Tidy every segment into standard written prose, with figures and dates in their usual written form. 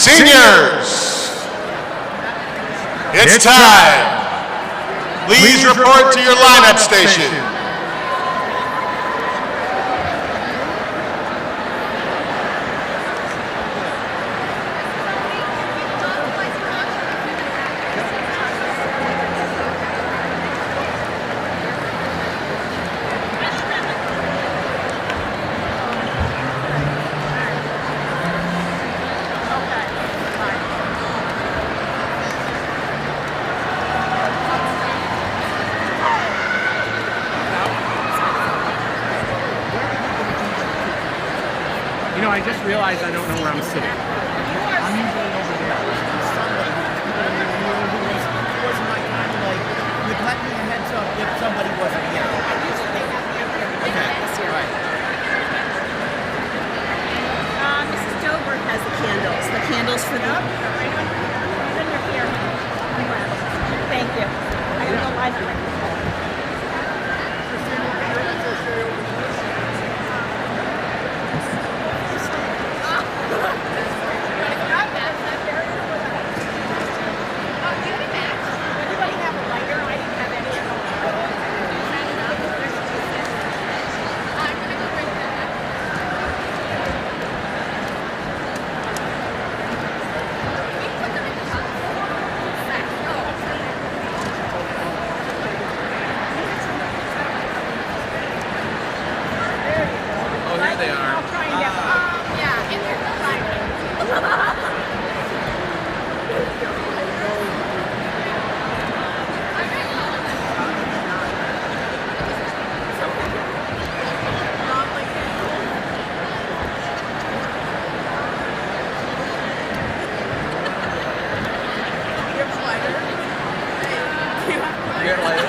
Seniors, it's time. Please report to your lineup station. You know, I just realized I don't know where I'm sitting. I'm usually over there. Was my kind of like, would let me a heads up if somebody wasn't here. Okay, right. Mrs. Doberg has the candles. The candles for the... Thank you. I gotta go live on it. They are. I'll try and get them. Yeah, in there.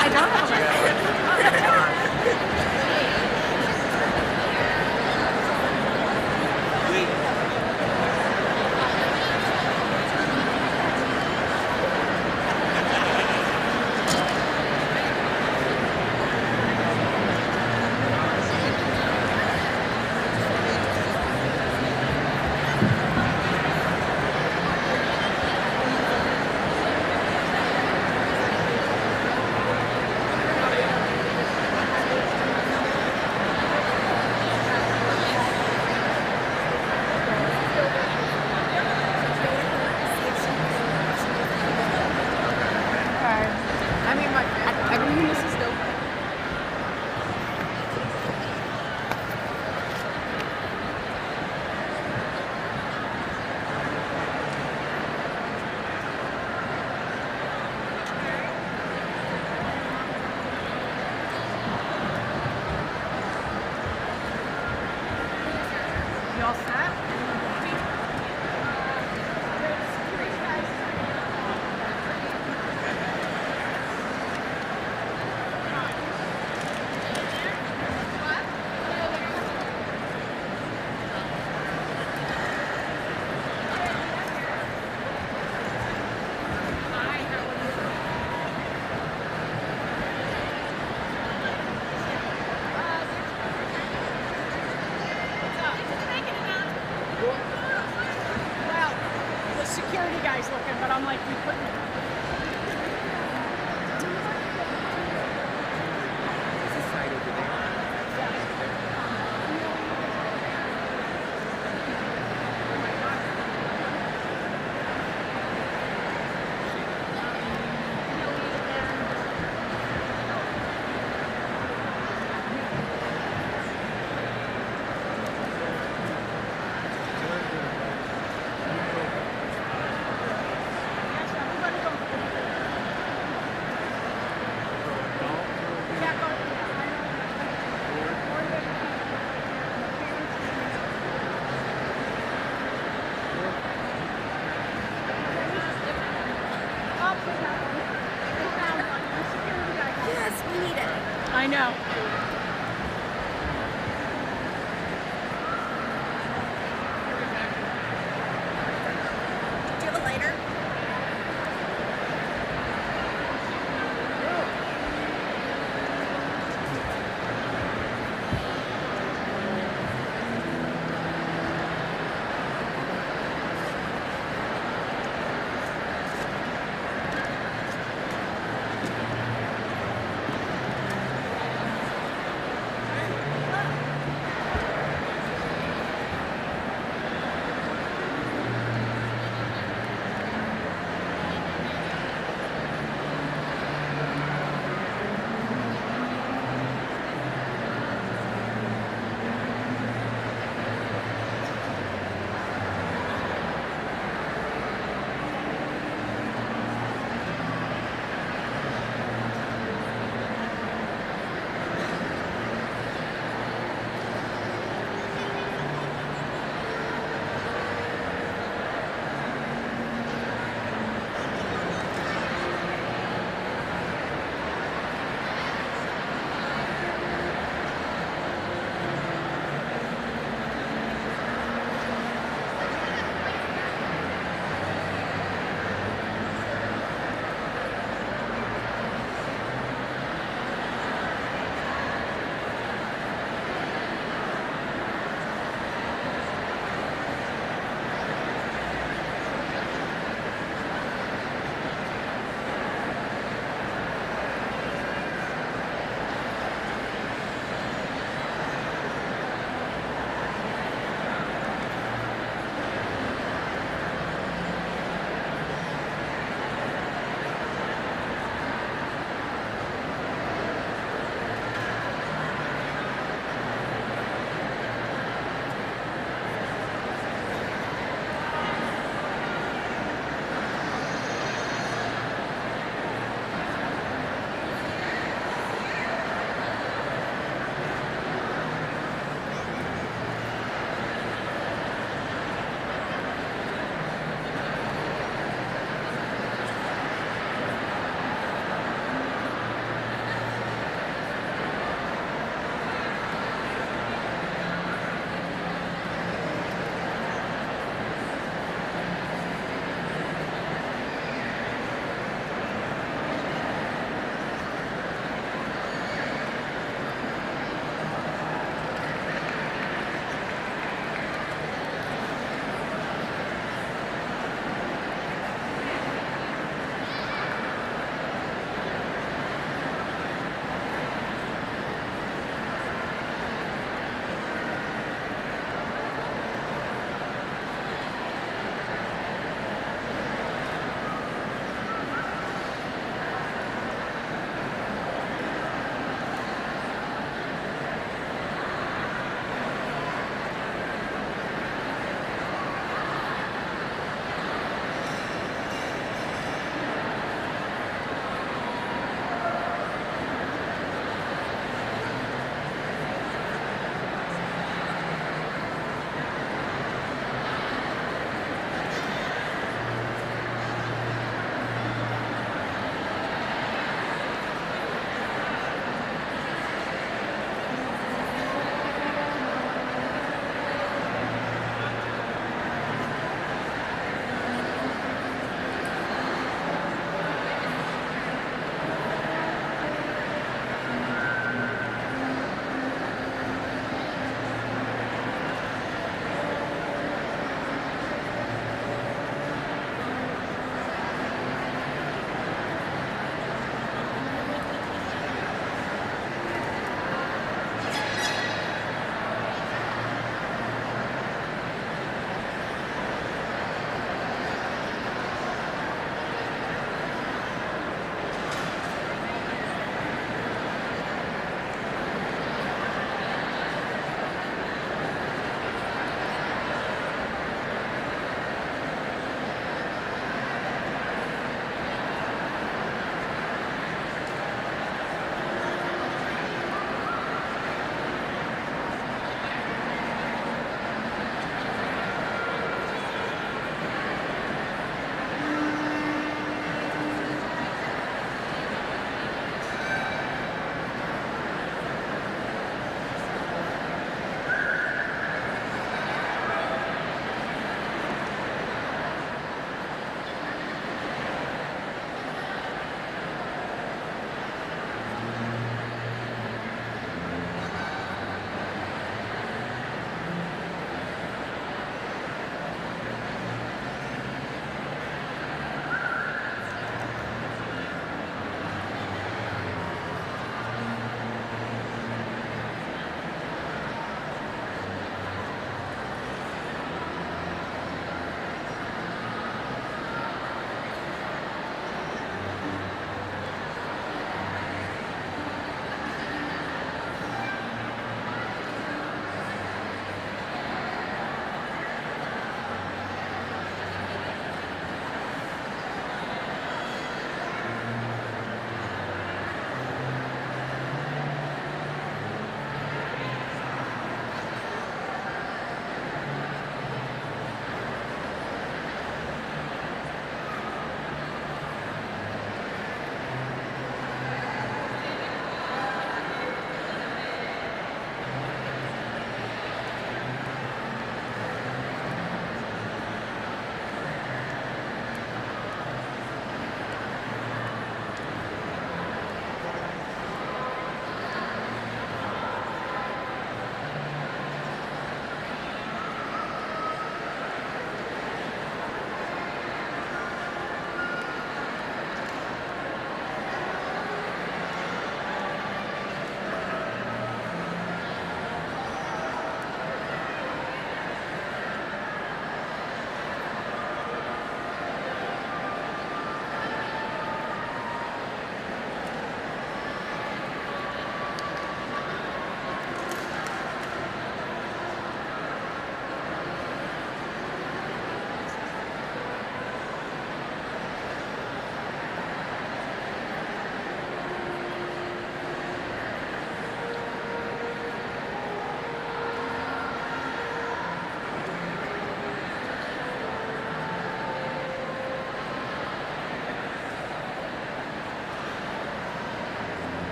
I don't have a lighter. You all set? Security guys looking, but I'm like, we couldn't. Everybody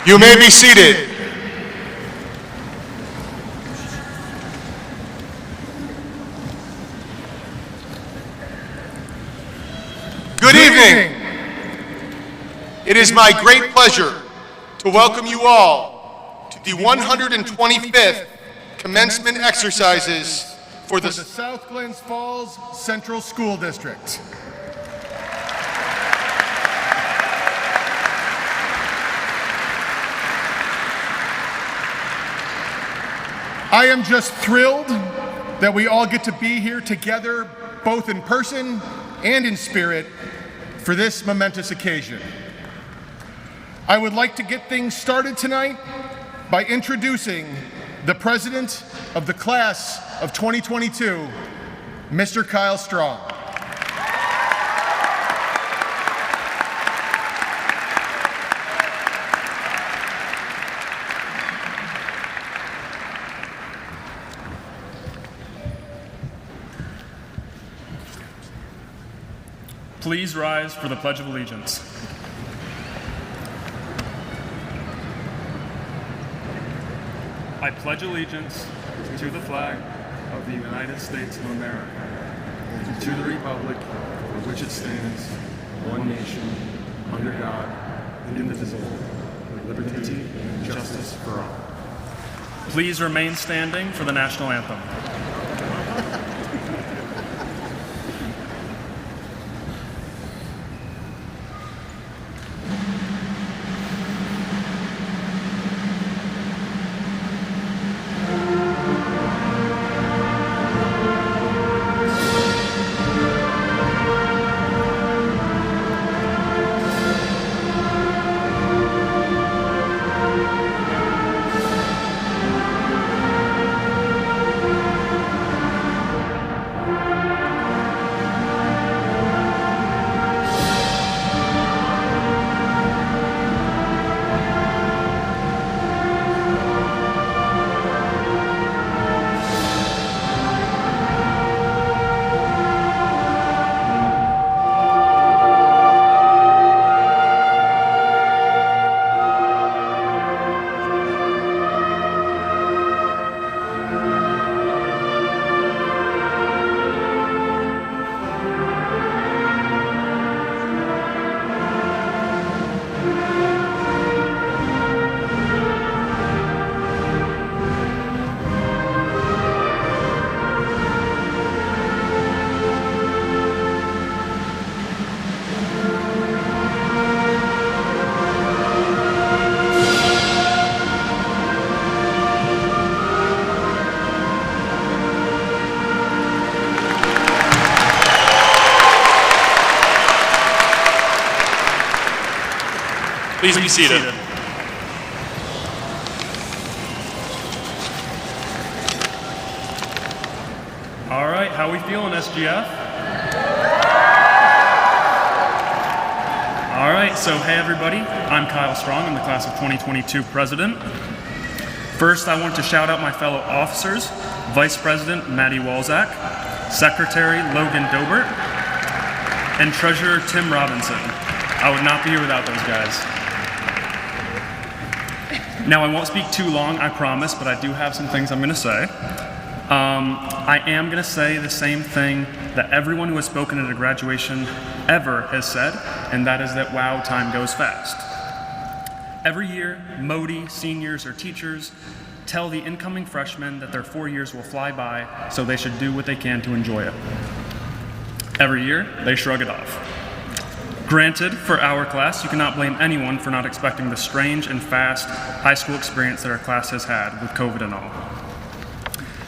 You may be seated. Good evening. It is my great pleasure to welcome you all to the 125th commencement exercises for the South Glens Falls Central School District. I am just thrilled that we all get to be here together, both in person and in spirit, for this momentous occasion. I would like to get things started tonight by introducing the president of the class of 2022, Mr. Kyle Strong. Please rise for the Pledge of Allegiance. I pledge allegiance to the flag of the United States of America, and to the republic for which it stands, one nation, under God, indivisible, with liberty and justice for all. Please remain standing for the national anthem. Please be seated. All right, how we feeling, SGF? All right, so hey everybody, I'm Kyle Strong, I'm the class of 2022 president. First, I want to shout out my fellow officers, Vice President Maddie Walzak, Secretary Logan Dobert, and Treasurer Tim Robinson. I would not be here without those guys. Now, I won't speak too long, I promise, but I do have some things I'm going to say. I am going to say the same thing that everyone who has spoken at a graduation ever has said, and that is that wow, time goes fast. Every year, Modi, seniors, or teachers tell the incoming freshmen that their 4 years will fly by, so they should do what they can to enjoy it. Every year, they shrug it off. Granted, for our class, you cannot blame anyone for not expecting the strange and fast high school experience that our class has had with COVID and all.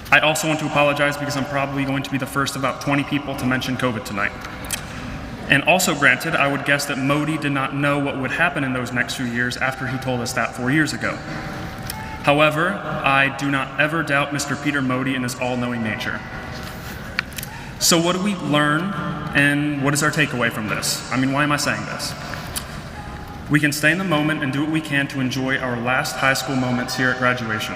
I also want to apologize because I'm probably going to be the first of about 20 people to mention COVID tonight. And also granted, I would guess that Modi did not know what would happen in those next few years after he told us that 4 years ago. However, I do not ever doubt Mr. Peter Modi and his all-knowing nature. So what do we learn, and what is our takeaway from this? I mean, why am I saying this? We can stay in the moment and do what we can to enjoy our last high school moments here at graduation.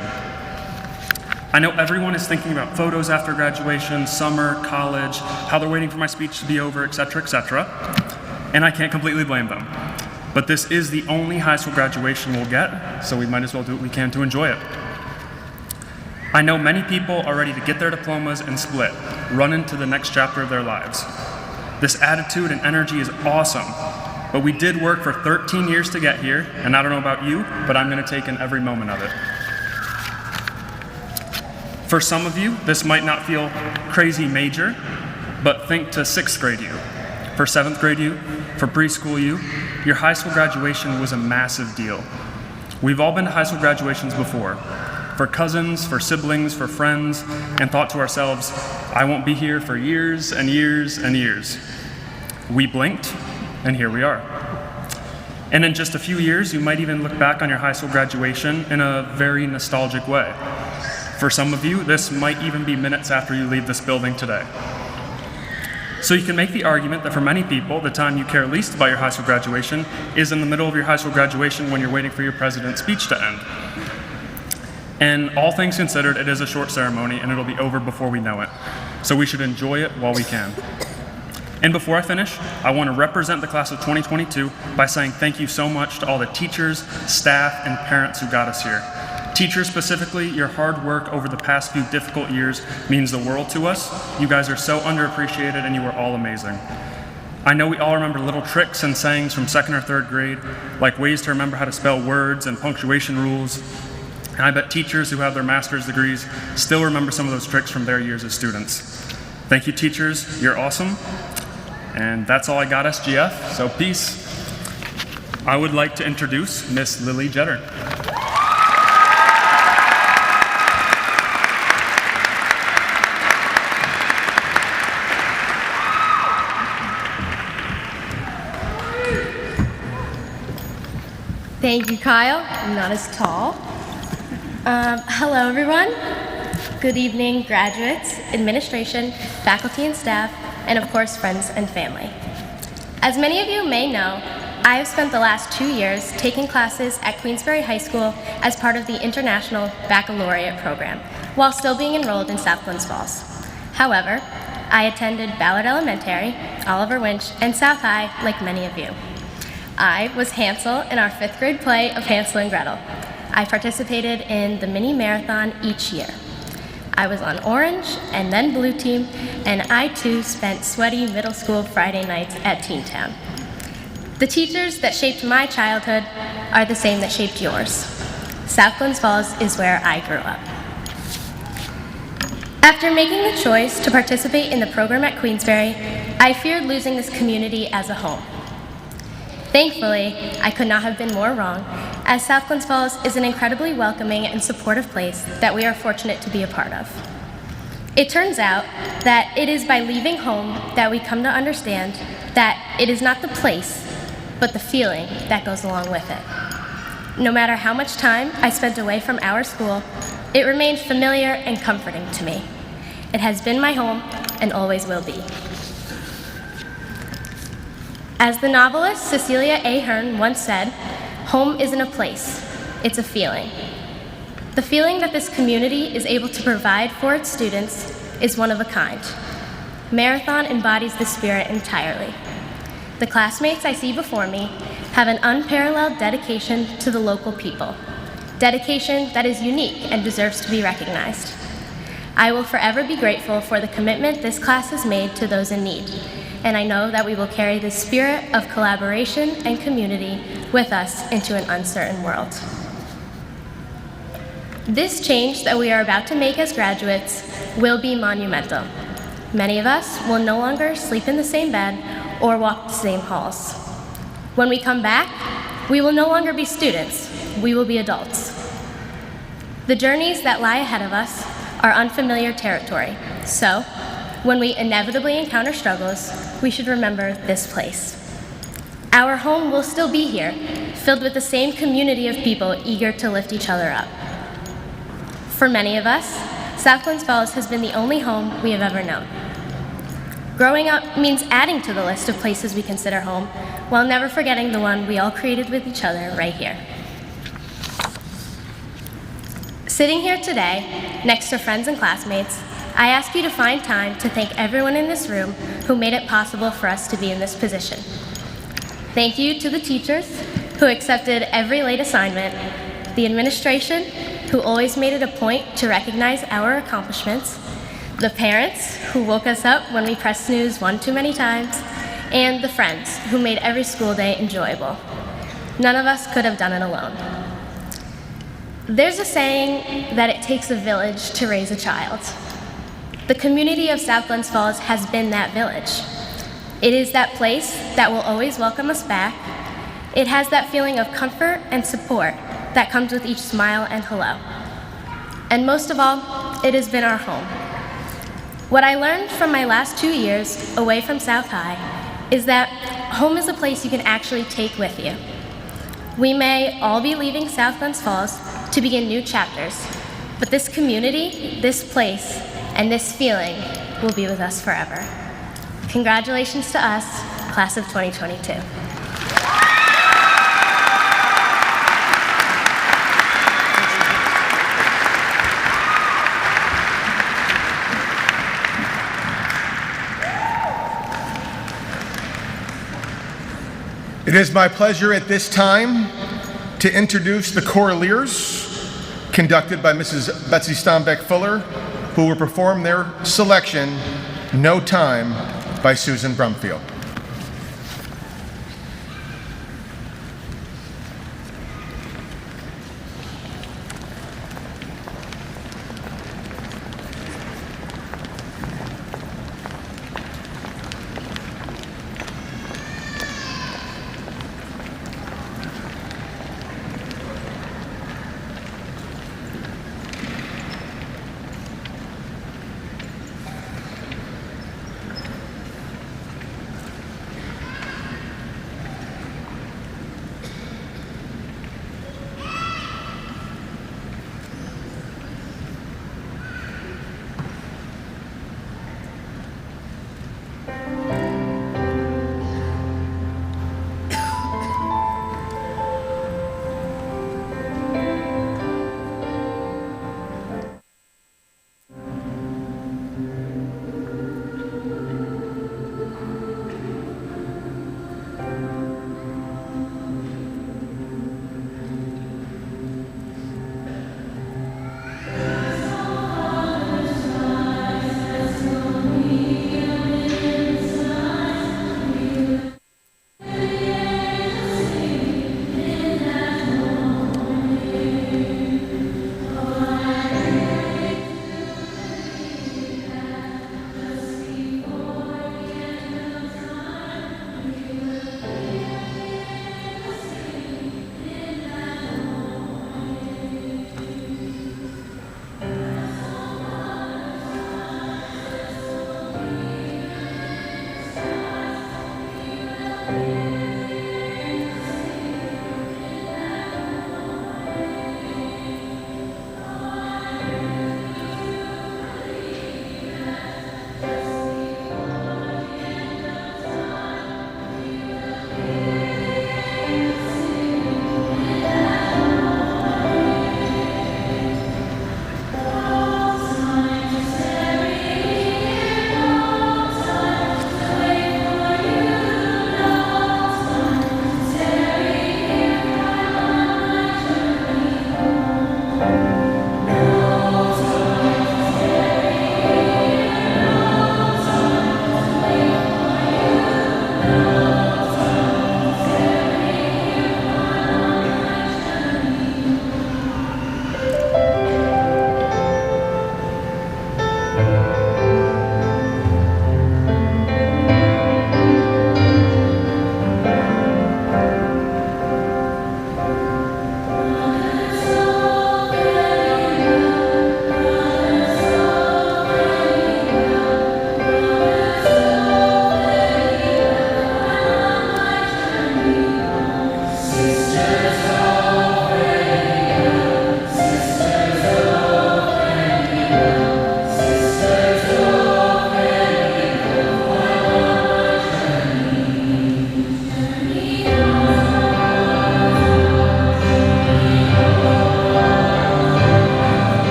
I know everyone is thinking about photos after graduation, summer, college, how they're waiting for my speech to be over, etc., etc., and I can't completely blame them. but this is the only high school graduation we'll get, so we might as well do what we can to enjoy it. I know many people are ready to get their diplomas and split, run into the next chapter of their lives. This attitude and energy is awesome, but we did work for 13 years to get here, and I don't know about you, but I'm going to take in every moment of it. For some of you, this might not feel crazy major, but think to 6th grade you. For 7th grade you, for preschool you, your high school graduation was a massive deal. We've all been to high school graduations before, for cousins, for siblings, for friends, and thought to ourselves, I won't be here for years and years and years. We blinked, and here we are. And in just a few years, you might even look back on your high school graduation in a very nostalgic way. For some of you, this might even be minutes after you leave this building today. So you can make the argument that for many people, the time you care least about your high school graduation is in the middle of your high school graduation when you're waiting for your president's speech to end. And all things considered, it is a short ceremony and it'll be over before we know it. So we should enjoy it while we can. And before I finish, I want to represent the class of 2022 by saying thank you so much to all the teachers, staff, and parents who got us here. Teachers specifically, your hard work over the past few difficult years means the world to us. You guys are so underappreciated and you are all amazing. I know we all remember little tricks and sayings from 2nd or 3rd grade, like ways to remember how to spell words and punctuation rules. And I bet teachers who have their master's degrees still remember some of those tricks from their years as students. Thank you, teachers. You're awesome. And that's all I got, SGF, so peace. I would like to introduce Miss Lily Jetter. Thank you, Kyle. I'm not as tall. Hello, everyone. Good evening, graduates, administration, faculty and staff, and of course, friends and family. As many of you may know, I have spent the last 2 years taking classes at Queensbury High School as part of the International Baccalaureate program, while still being enrolled in South Glens Falls. However, I attended Ballard Elementary, Oliver Winch, and South High like many of you. I was Hansel in our 5th grade play of Hansel and Gretel. I participated in the mini marathon each year. I was on orange and then blue team, and I too spent sweaty middle school Friday nights at Teen Town. The teachers that shaped my childhood are the same that shaped yours. South Glens Falls is where I grew up. After making the choice to participate in the program at Queensbury, I feared losing this community as a home. Thankfully, I could not have been more wrong, as South Glens Falls is an incredibly welcoming and supportive place that we are fortunate to be a part of. It turns out that it is by leaving home that we come to understand that it is not the place, but the feeling that goes along with it. No matter how much time I spent away from our school, it remained familiar and comforting to me. It has been my home and always will be. As the novelist Cecilia A. Hearn once said, home isn't a place, it's a feeling. The feeling that this community is able to provide for its students is one of a kind. Marathon embodies the spirit entirely. The classmates I see before me have an unparalleled dedication to the local people, dedication that is unique and deserves to be recognized. I will forever be grateful for the commitment this class has made to those in need, and I know that we will carry the spirit of collaboration and community with us into an uncertain world. This change that we are about to make as graduates will be monumental. Many of us will no longer sleep in the same bed or walk the same halls. When we come back, we will no longer be students, we will be adults. The journeys that lie ahead of us are unfamiliar territory, so when we inevitably encounter struggles, we should remember this place. Our home will still be here, filled with the same community of people eager to lift each other up. For many of us, South Glens Falls has been the only home we have ever known. Growing up means adding to the list of places we consider home, while never forgetting the one we all created with each other right here. Sitting here today, next to friends and classmates, I ask you to find time to thank everyone in this room who made it possible for us to be in this position. Thank you to the teachers who accepted every late assignment, the administration who always made it a point to recognize our accomplishments, the parents who woke us up when we pressed snooze one too many times, and the friends who made every school day enjoyable. None of us could have done it alone. There's a saying that it takes a village to raise a child. The community of South Glens Falls has been that village. It is that place that will always welcome us back. It has that feeling of comfort and support that comes with each smile and hello. And most of all, it has been our home. What I learned from my last 2 years away from South High is that home is a place you can actually take with you. We may all be leaving South Glens Falls to begin new chapters, but this community, this place, and this feeling will be with us forever. Congratulations to us, class of 2022. It is my pleasure at this time to introduce the Choraleers, conducted by Mrs. Betsy Stombeck-Fuller, who will perform their selection, No Time, by Susan Brumfield.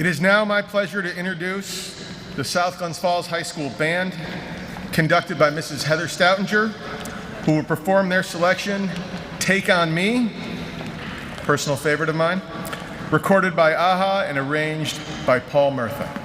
It is now my pleasure to introduce the South Glens Falls High School Band, conducted by Mrs. Heather Stoutinger, who will perform their selection, Take On Me, personal favorite of mine, recorded by AHA and arranged by Paul Murtha.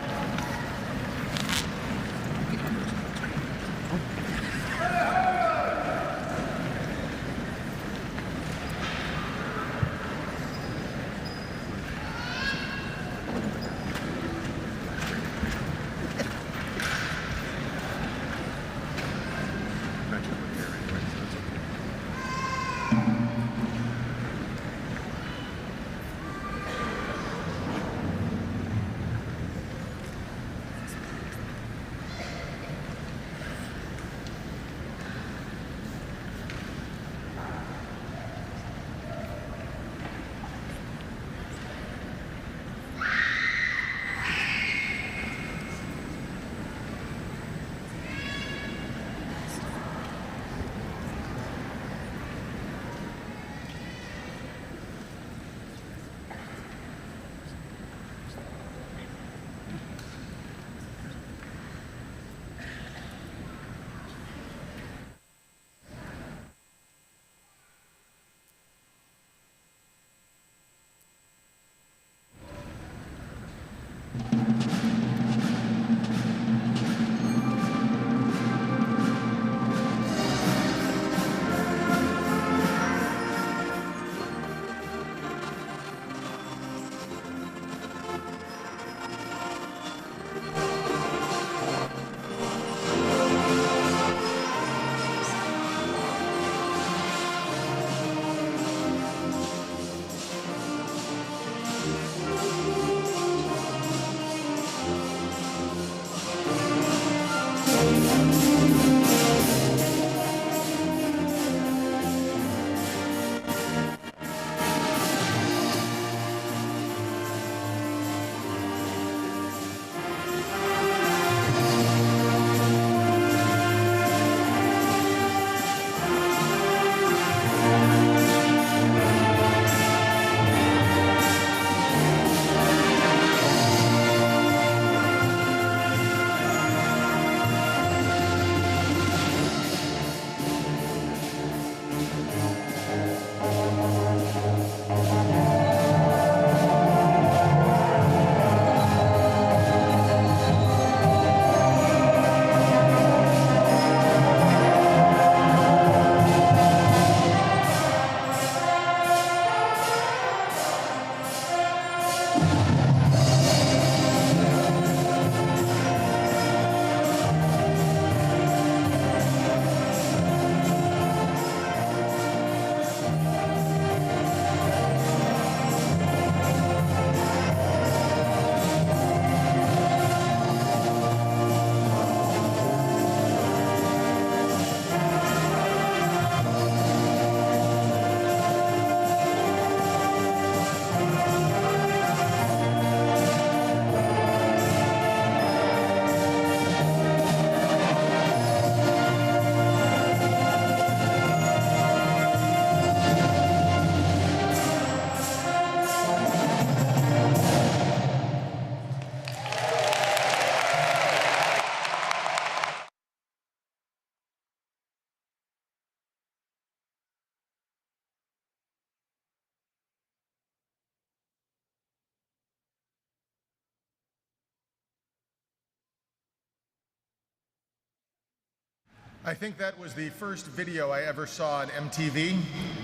I think that was the first video I ever saw on MTV,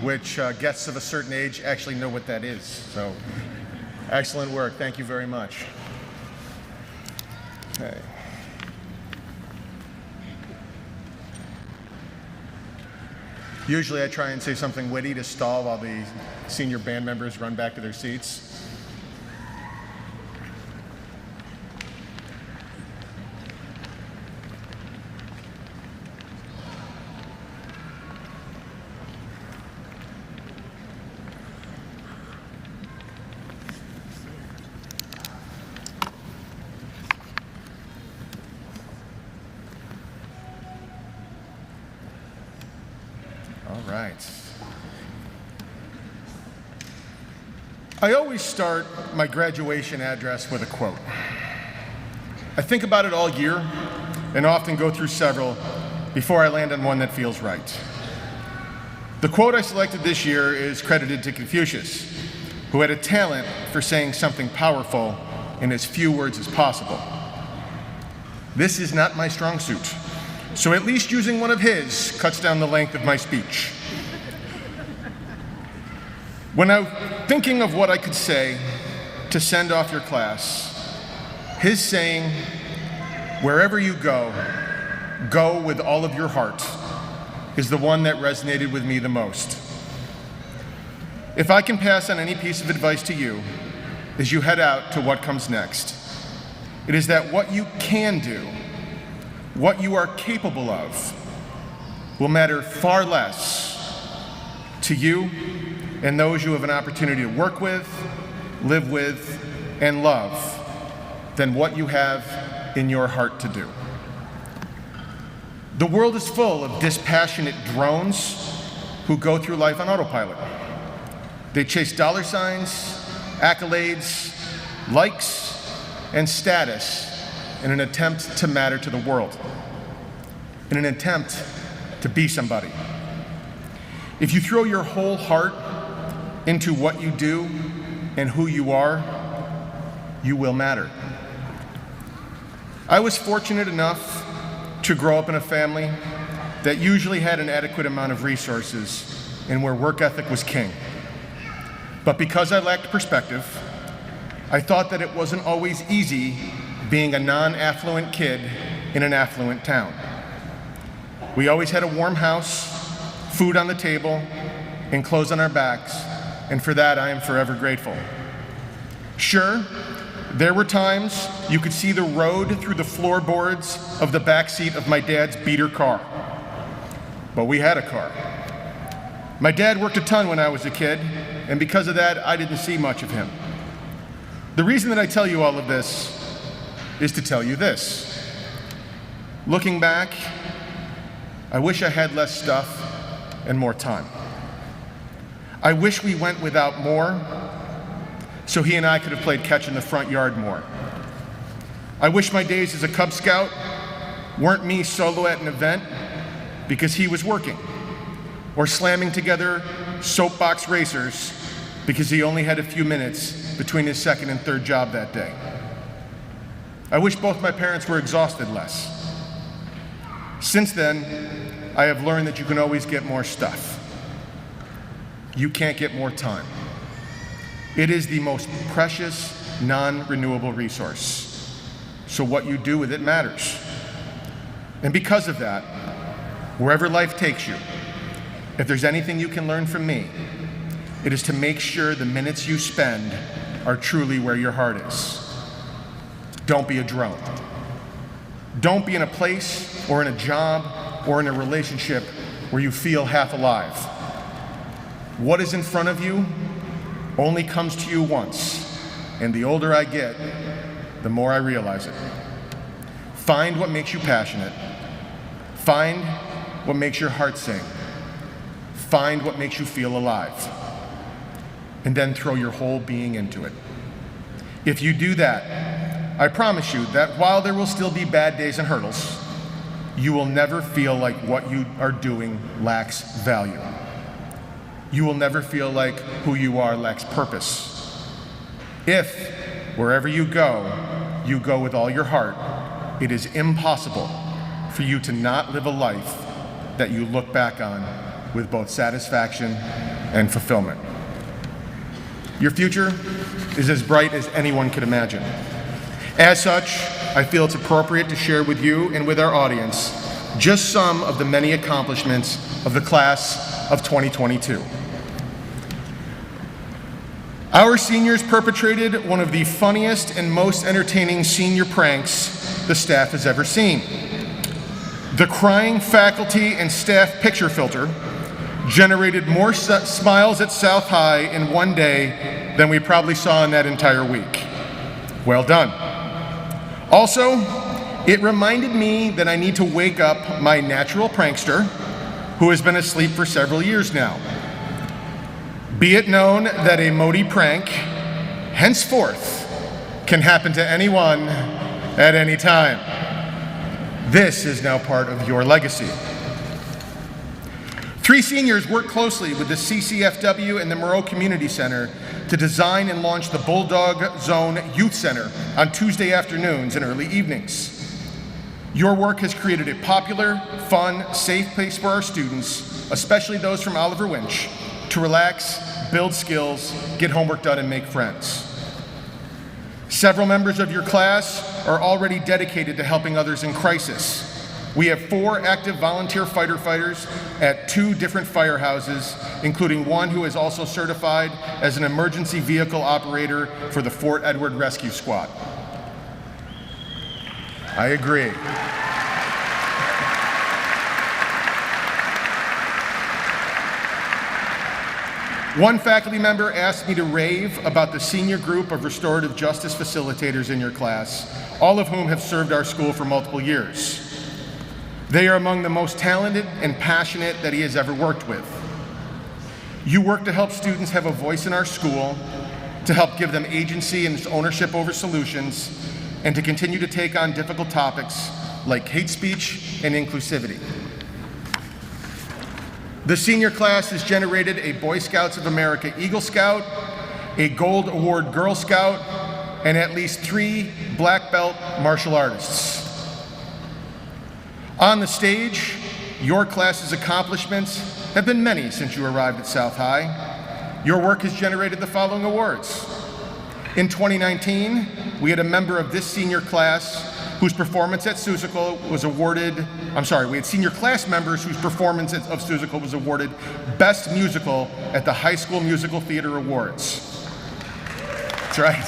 which guests of a certain age actually know what that is. So, excellent work. Thank you very much. Okay. Usually I try and say something witty to stall while the senior band members run back to their seats. All right. I always start my graduation address with a quote. I think about it all year and often go through several before I land on one that feels right. The quote I selected this year is credited to Confucius, who had a talent for saying something powerful in as few words as possible. This is not my strong suit, so at least using one of his cuts down the length of my speech. When I'm thinking of what I could say to send off your class, his saying, "Wherever you go, go with all of your heart," is the one that resonated with me the most. If I can pass on any piece of advice to you as you head out to what comes next, it is that what you can do, what you are capable of, will matter far less to you and those you have an opportunity to work with, live with, and love than what you have in your heart to do. The world is full of dispassionate drones who go through life on autopilot. They chase dollar signs, accolades, likes, and status in an attempt to matter to the world, in an attempt to be somebody. If you throw your whole heart into what you do and who you are, you will matter. I was fortunate enough to grow up in a family that usually had an adequate amount of resources and where work ethic was king. But because I lacked perspective, I thought that it wasn't always easy being a non-affluent kid in an affluent town. We always had a warm house, food on the table, and clothes on our backs, and for that I am forever grateful. Sure, there were times you could see the road through the floorboards of the backseat of my dad's beater car, but we had a car. My dad worked a ton when I was a kid, and because of that, I didn't see much of him. The reason that I tell you all of this is to tell you this. Looking back, I wish I had less stuff and more time. I wish we went without more, so he and I could have played catch in the front yard more. I wish my days as a Cub Scout weren't me solo at an event because he was working, or slamming together soapbox racers because he only had a few minutes between his second and third job that day. I wish both my parents were exhausted less. Since then, I have learned that you can always get more stuff. You can't get more time. It is the most precious, non-renewable resource. So what you do with it matters. And because of that, wherever life takes you, if there's anything you can learn from me, it is to make sure the minutes you spend are truly where your heart is. Don't be a drone. Don't be in a place or in a job or in a relationship where you feel half alive. What is in front of you only comes to you once, and the older I get, the more I realize it. Find what makes you passionate. Find what makes your heart sing. Find what makes you feel alive. And then throw your whole being into it. If you do that, I promise you that while there will still be bad days and hurdles, you will never feel like what you are doing lacks value. You will never feel like who you are lacks purpose. If, wherever you go with all your heart, it is impossible for you to not live a life that you look back on with both satisfaction and fulfillment. Your future is as bright as anyone could imagine. As such, I feel it's appropriate to share with you and with our audience just some of the many accomplishments of the class of 2022. Our seniors perpetrated one of the funniest and most entertaining senior pranks the staff has ever seen. The crying faculty and staff picture filter generated more smiles at South High in one day than we probably saw in that entire week. Well done. Also, it reminded me that I need to wake up my natural prankster, who has been asleep for several years now. Be it known that a Modi prank, henceforth, can happen to anyone at any time. This is now part of your legacy. 3 seniors worked closely with the CCFW and the Moreau Community Center to design and launch the Bulldog Zone Youth Center on Tuesday afternoons and early evenings. Your work has created a popular, fun, safe place for our students, especially those from Oliver Winch, to relax, build skills, get homework done, and make friends. Several members of your class are already dedicated to helping others in crisis. We have 4 active volunteer firefighters at 2 different firehouses, including one who is also certified as an emergency vehicle operator for the Fort Edward Rescue Squad. I agree. One faculty member asked me to rave about the senior group of restorative justice facilitators in your class, all of whom have served our school for multiple years. They are among the most talented and passionate that he has ever worked with. You work to help students have a voice in our school, to help give them agency and ownership over solutions, and to continue to take on difficult topics like hate speech and inclusivity. The senior class has generated a Boy Scouts of America Eagle Scout, a Gold Award Girl Scout, and at least 3 black belt martial artists. On the stage, your class's accomplishments have been many since you arrived at South High. Your work has generated the following awards. In 2019, we had a member of this senior class whose performance at Seussical was awarded, we had senior class members whose performance of Seussical was awarded Best Musical at the High School Musical Theater Awards. That's right.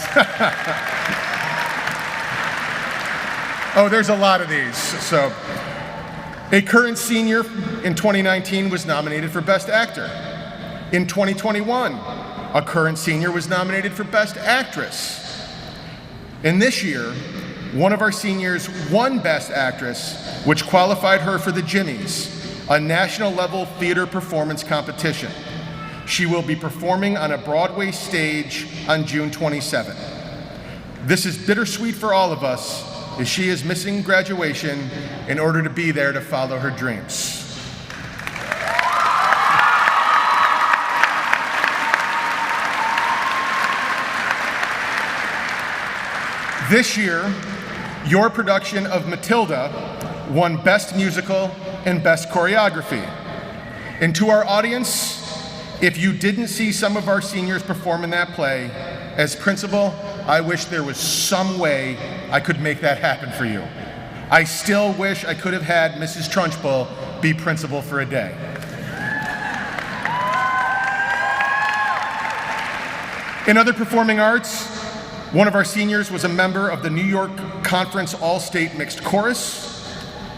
Oh, there's a lot of these. So, a current senior in 2019 was nominated for Best Actor. In 2021, a current senior was nominated for Best Actress. And this year, one of our seniors won Best Actress, which qualified her for the Jimmies, a national-level theater performance competition. She will be performing on a Broadway stage on June 27th. This is bittersweet for all of us, as she is missing graduation in order to be there to follow her dreams. This year, your production of Matilda won Best Musical and Best Choreography. And to our audience, if you didn't see some of our seniors perform in that play, as principal, I wish there was some way I could make that happen for you. I still wish I could have had Mrs. Trunchbull be principal for a day. In other performing arts, one of our seniors was a member of the New York Conference All-State Mixed Chorus.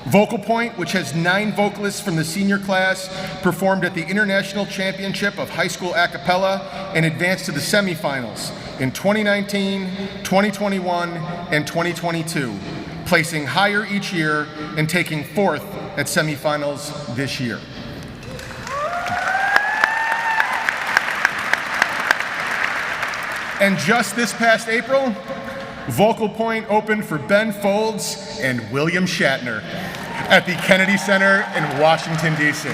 Vocal Point, which has 9 vocalists from the senior class, performed at the International Championship of High School A Cappella and advanced to the semifinals in 2019, 2021, and 2022, placing higher each year and taking 4th at semifinals this year. And just this past April, Vocal Point opened for Ben Folds and William Shatner at the Kennedy Center in Washington, D.C.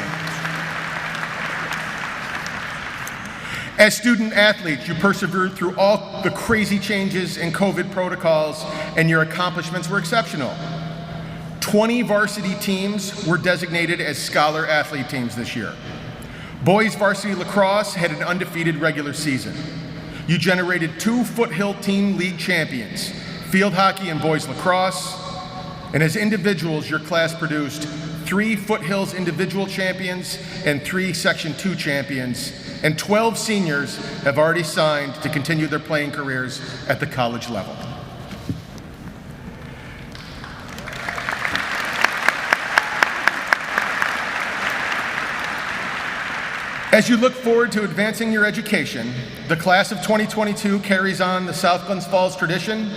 As student athletes, you persevered through all the crazy changes in COVID protocols, and your accomplishments were exceptional. 20 varsity teams were designated as scholar athlete teams this year. Boys varsity lacrosse had an undefeated regular season. You generated 2 Foothill Team League champions, field hockey and boys lacrosse, and as individuals, your class produced 3 Foothills individual champions and 3 Section 2 champions, and 12 seniors have already signed to continue their playing careers at the college level. As you look forward to advancing your education, the class of 2022 carries on the South Glens Falls tradition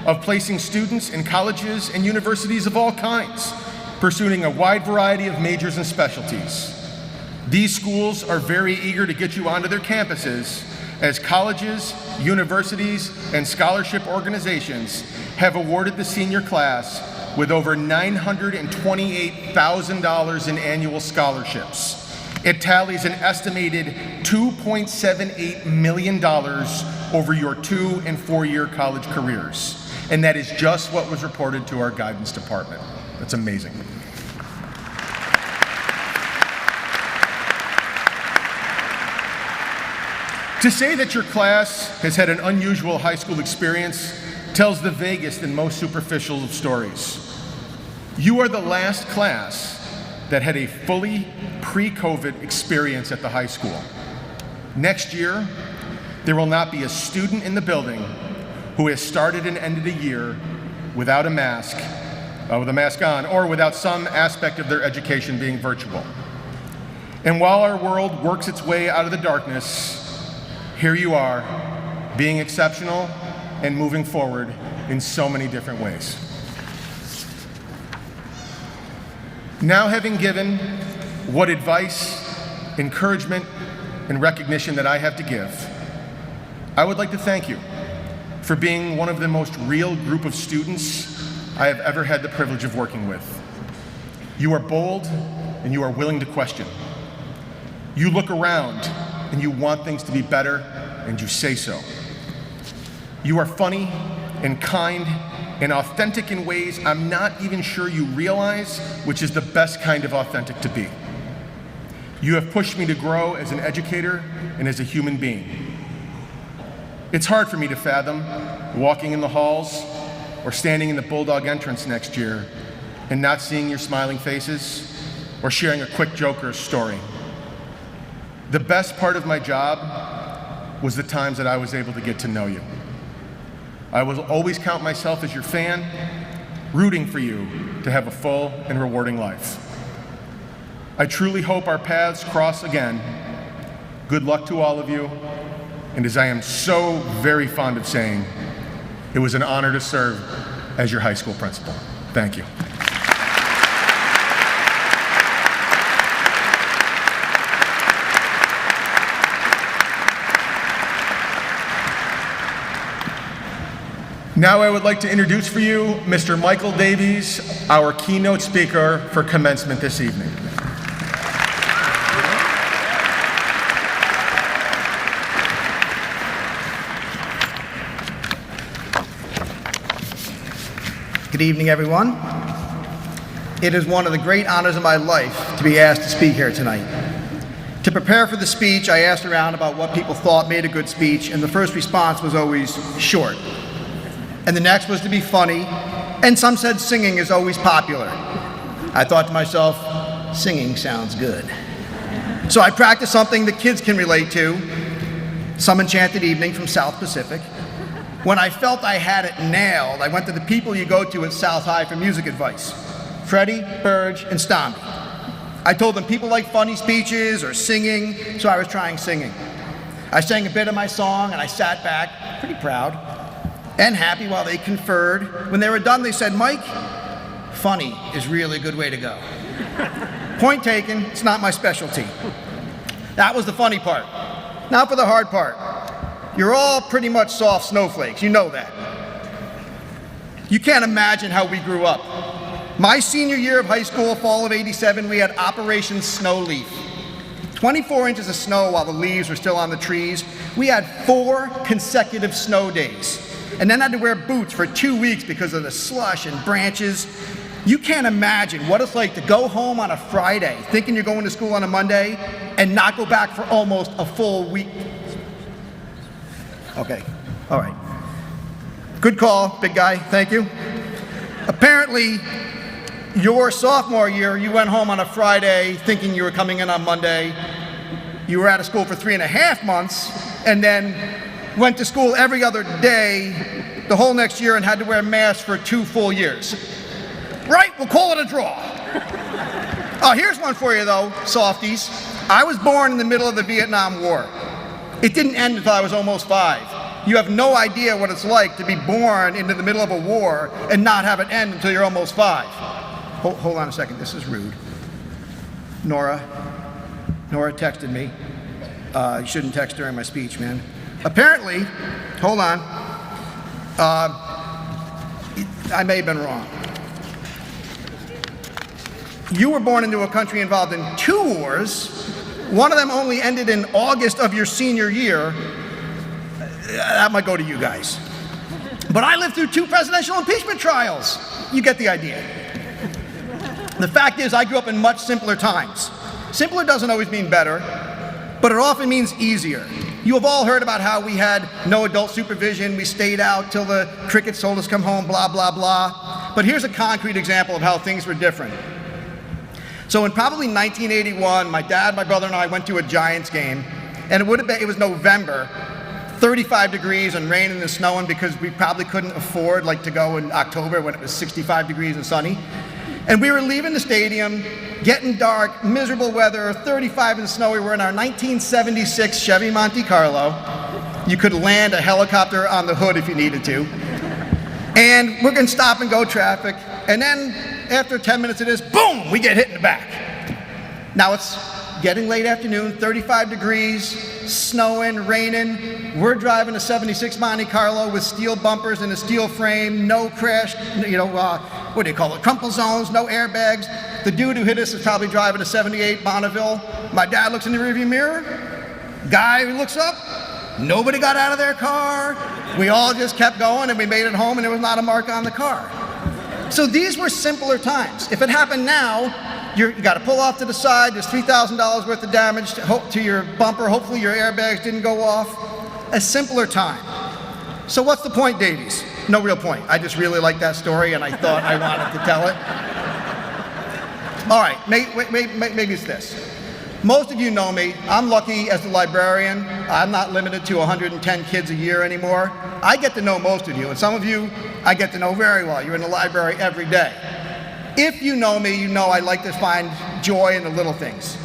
of placing students in colleges and universities of all kinds, pursuing a wide variety of majors and specialties. These schools are very eager to get you onto their campuses, as colleges, universities, and scholarship organizations have awarded the senior class with over $928,000 in annual scholarships. It tallies an estimated $2.78 million over your 2- and 4-year college careers. And that is just what was reported to our guidance department. That's amazing. To say that your class has had an unusual high school experience tells the vaguest and most superficial of stories. You are the last class that had a fully pre-COVID experience at the high school. Next year, there will not be a student in the building who has started and ended a year without a mask, with a mask on, or without some aspect of their education being virtual. And while our world works its way out of the darkness, here you are, being exceptional and moving forward in so many different ways. Now, having given what advice, encouragement, and recognition that I have to give, I would like to thank you for being one of the most real group of students I have ever had the privilege of working with. You are bold and you are willing to question. You look around and you want things to be better, and you say so. You are funny and kind and authentic in ways I'm not even sure you realize, which is the best kind of authentic to be. You have pushed me to grow as an educator and as a human being. It's hard for me to fathom walking in the halls or standing in the Bulldog entrance next year and not seeing your smiling faces or sharing a quick joke or a story. The best part of my job was the times that I was able to get to know you. I will always count myself as your fan, rooting for you to have a full and rewarding life. I truly hope our paths cross again. Good luck to all of you, and as I am so very fond of saying, it was an honor to serve as your high school principal. Thank you. Now I would like to introduce for you Mr. Michael Davies, our keynote speaker for commencement this evening. Good evening, everyone. It is one of the great honors of my life to be asked to speak here tonight. To prepare for the speech, I asked around about what people thought made a good speech, and the first response was always short. And the next was to be funny, and some said singing is always popular. I thought to myself, singing sounds good. So I practiced something the kids can relate to, Some Enchanted Evening from South Pacific. When I felt I had it nailed, I went to the people you go to at South High for music advice, Freddie, Burge, and Stomby. I told them people like funny speeches or singing, so I was trying singing. I sang a bit of my song, and I sat back, pretty proud and happy while they conferred. When they were done, they said, "Mike, funny is really a good way to go." Point taken, it's not my specialty. That was the funny part. Now for the hard part. You're all pretty much soft snowflakes, you know that. You can't imagine how we grew up. My senior year of high school, fall of '87, we had Operation Snow Leaf. 24 inches of snow while the leaves were still on the trees. We had 4 consecutive snow days, and then had to wear boots for 2 weeks because of the slush and branches. You can't imagine what it's like to go home on a Friday thinking you're going to school on a Monday and not go back for almost a full week. Okay, all right. Good call, big guy, thank you. Apparently, Your sophomore year, you went home on a Friday thinking you were coming in on Monday. You were out of school for 3.5 months, and then went to school every other day the whole next year and had to wear masks for 2 full years. Right, we'll call it a draw. Oh, here's one for you though, softies. I was born in the middle of the Vietnam War. It didn't end until I was almost 5. You have no idea what it's like to be born into the middle of a war and not have it end until you're almost 5. Hold on a second, this is rude. Nora texted me. You shouldn't text during my speech, man. Apparently, hold on. I may have been wrong. You were born into a country involved in 2 wars. One of them only ended in August of your senior year. That might go to you guys. But I lived through 2 presidential impeachment trials. You get the idea. The fact is, I grew up in much simpler times. Simpler doesn't always mean better, but it often means easier. You have all heard about how we had no adult supervision, we stayed out till the crickets told us to come home, blah, blah, blah. But here's a concrete example of how things were different. So in probably 1981, my dad, my brother, and I went to a Giants game, and it was November, 35 degrees and raining and snowing because we probably couldn't afford to go in October when it was 65 degrees and sunny. And we were leaving the stadium, getting dark, miserable weather, 35 and snowy. We're in our 1976 Chevy Monte Carlo. You could land a helicopter on the hood if you needed to. And we're going to stop and go traffic. And then after 10 minutes of this, boom, we get hit in the back. Now it's getting late afternoon, 35 degrees, snowing, raining. We're driving a 76 Monte Carlo with steel bumpers and a steel frame, no crash, what do you call it, crumple zones, no airbags. The dude who hit us is probably driving a 78 Bonneville. My dad looks in the rearview mirror. Guy looks up. Nobody got out of their car. We all just kept going and we made it home and there was not a mark on the car. So these were simpler times. If it happened now, you got to pull off to the side. There's $3,000 worth of damage to your bumper. Hopefully your airbags didn't go off. A simpler time. So what's the point, Davies? No real point. I just really like that story and I thought I wanted to tell it. All right, maybe it's this. Most of you know me. I'm lucky as the librarian. I'm not limited to 110 kids a year anymore. I get to know most of you, and some of you I get to know very well. You're in the library every day. If you know me, you know I like to find joy in the little things.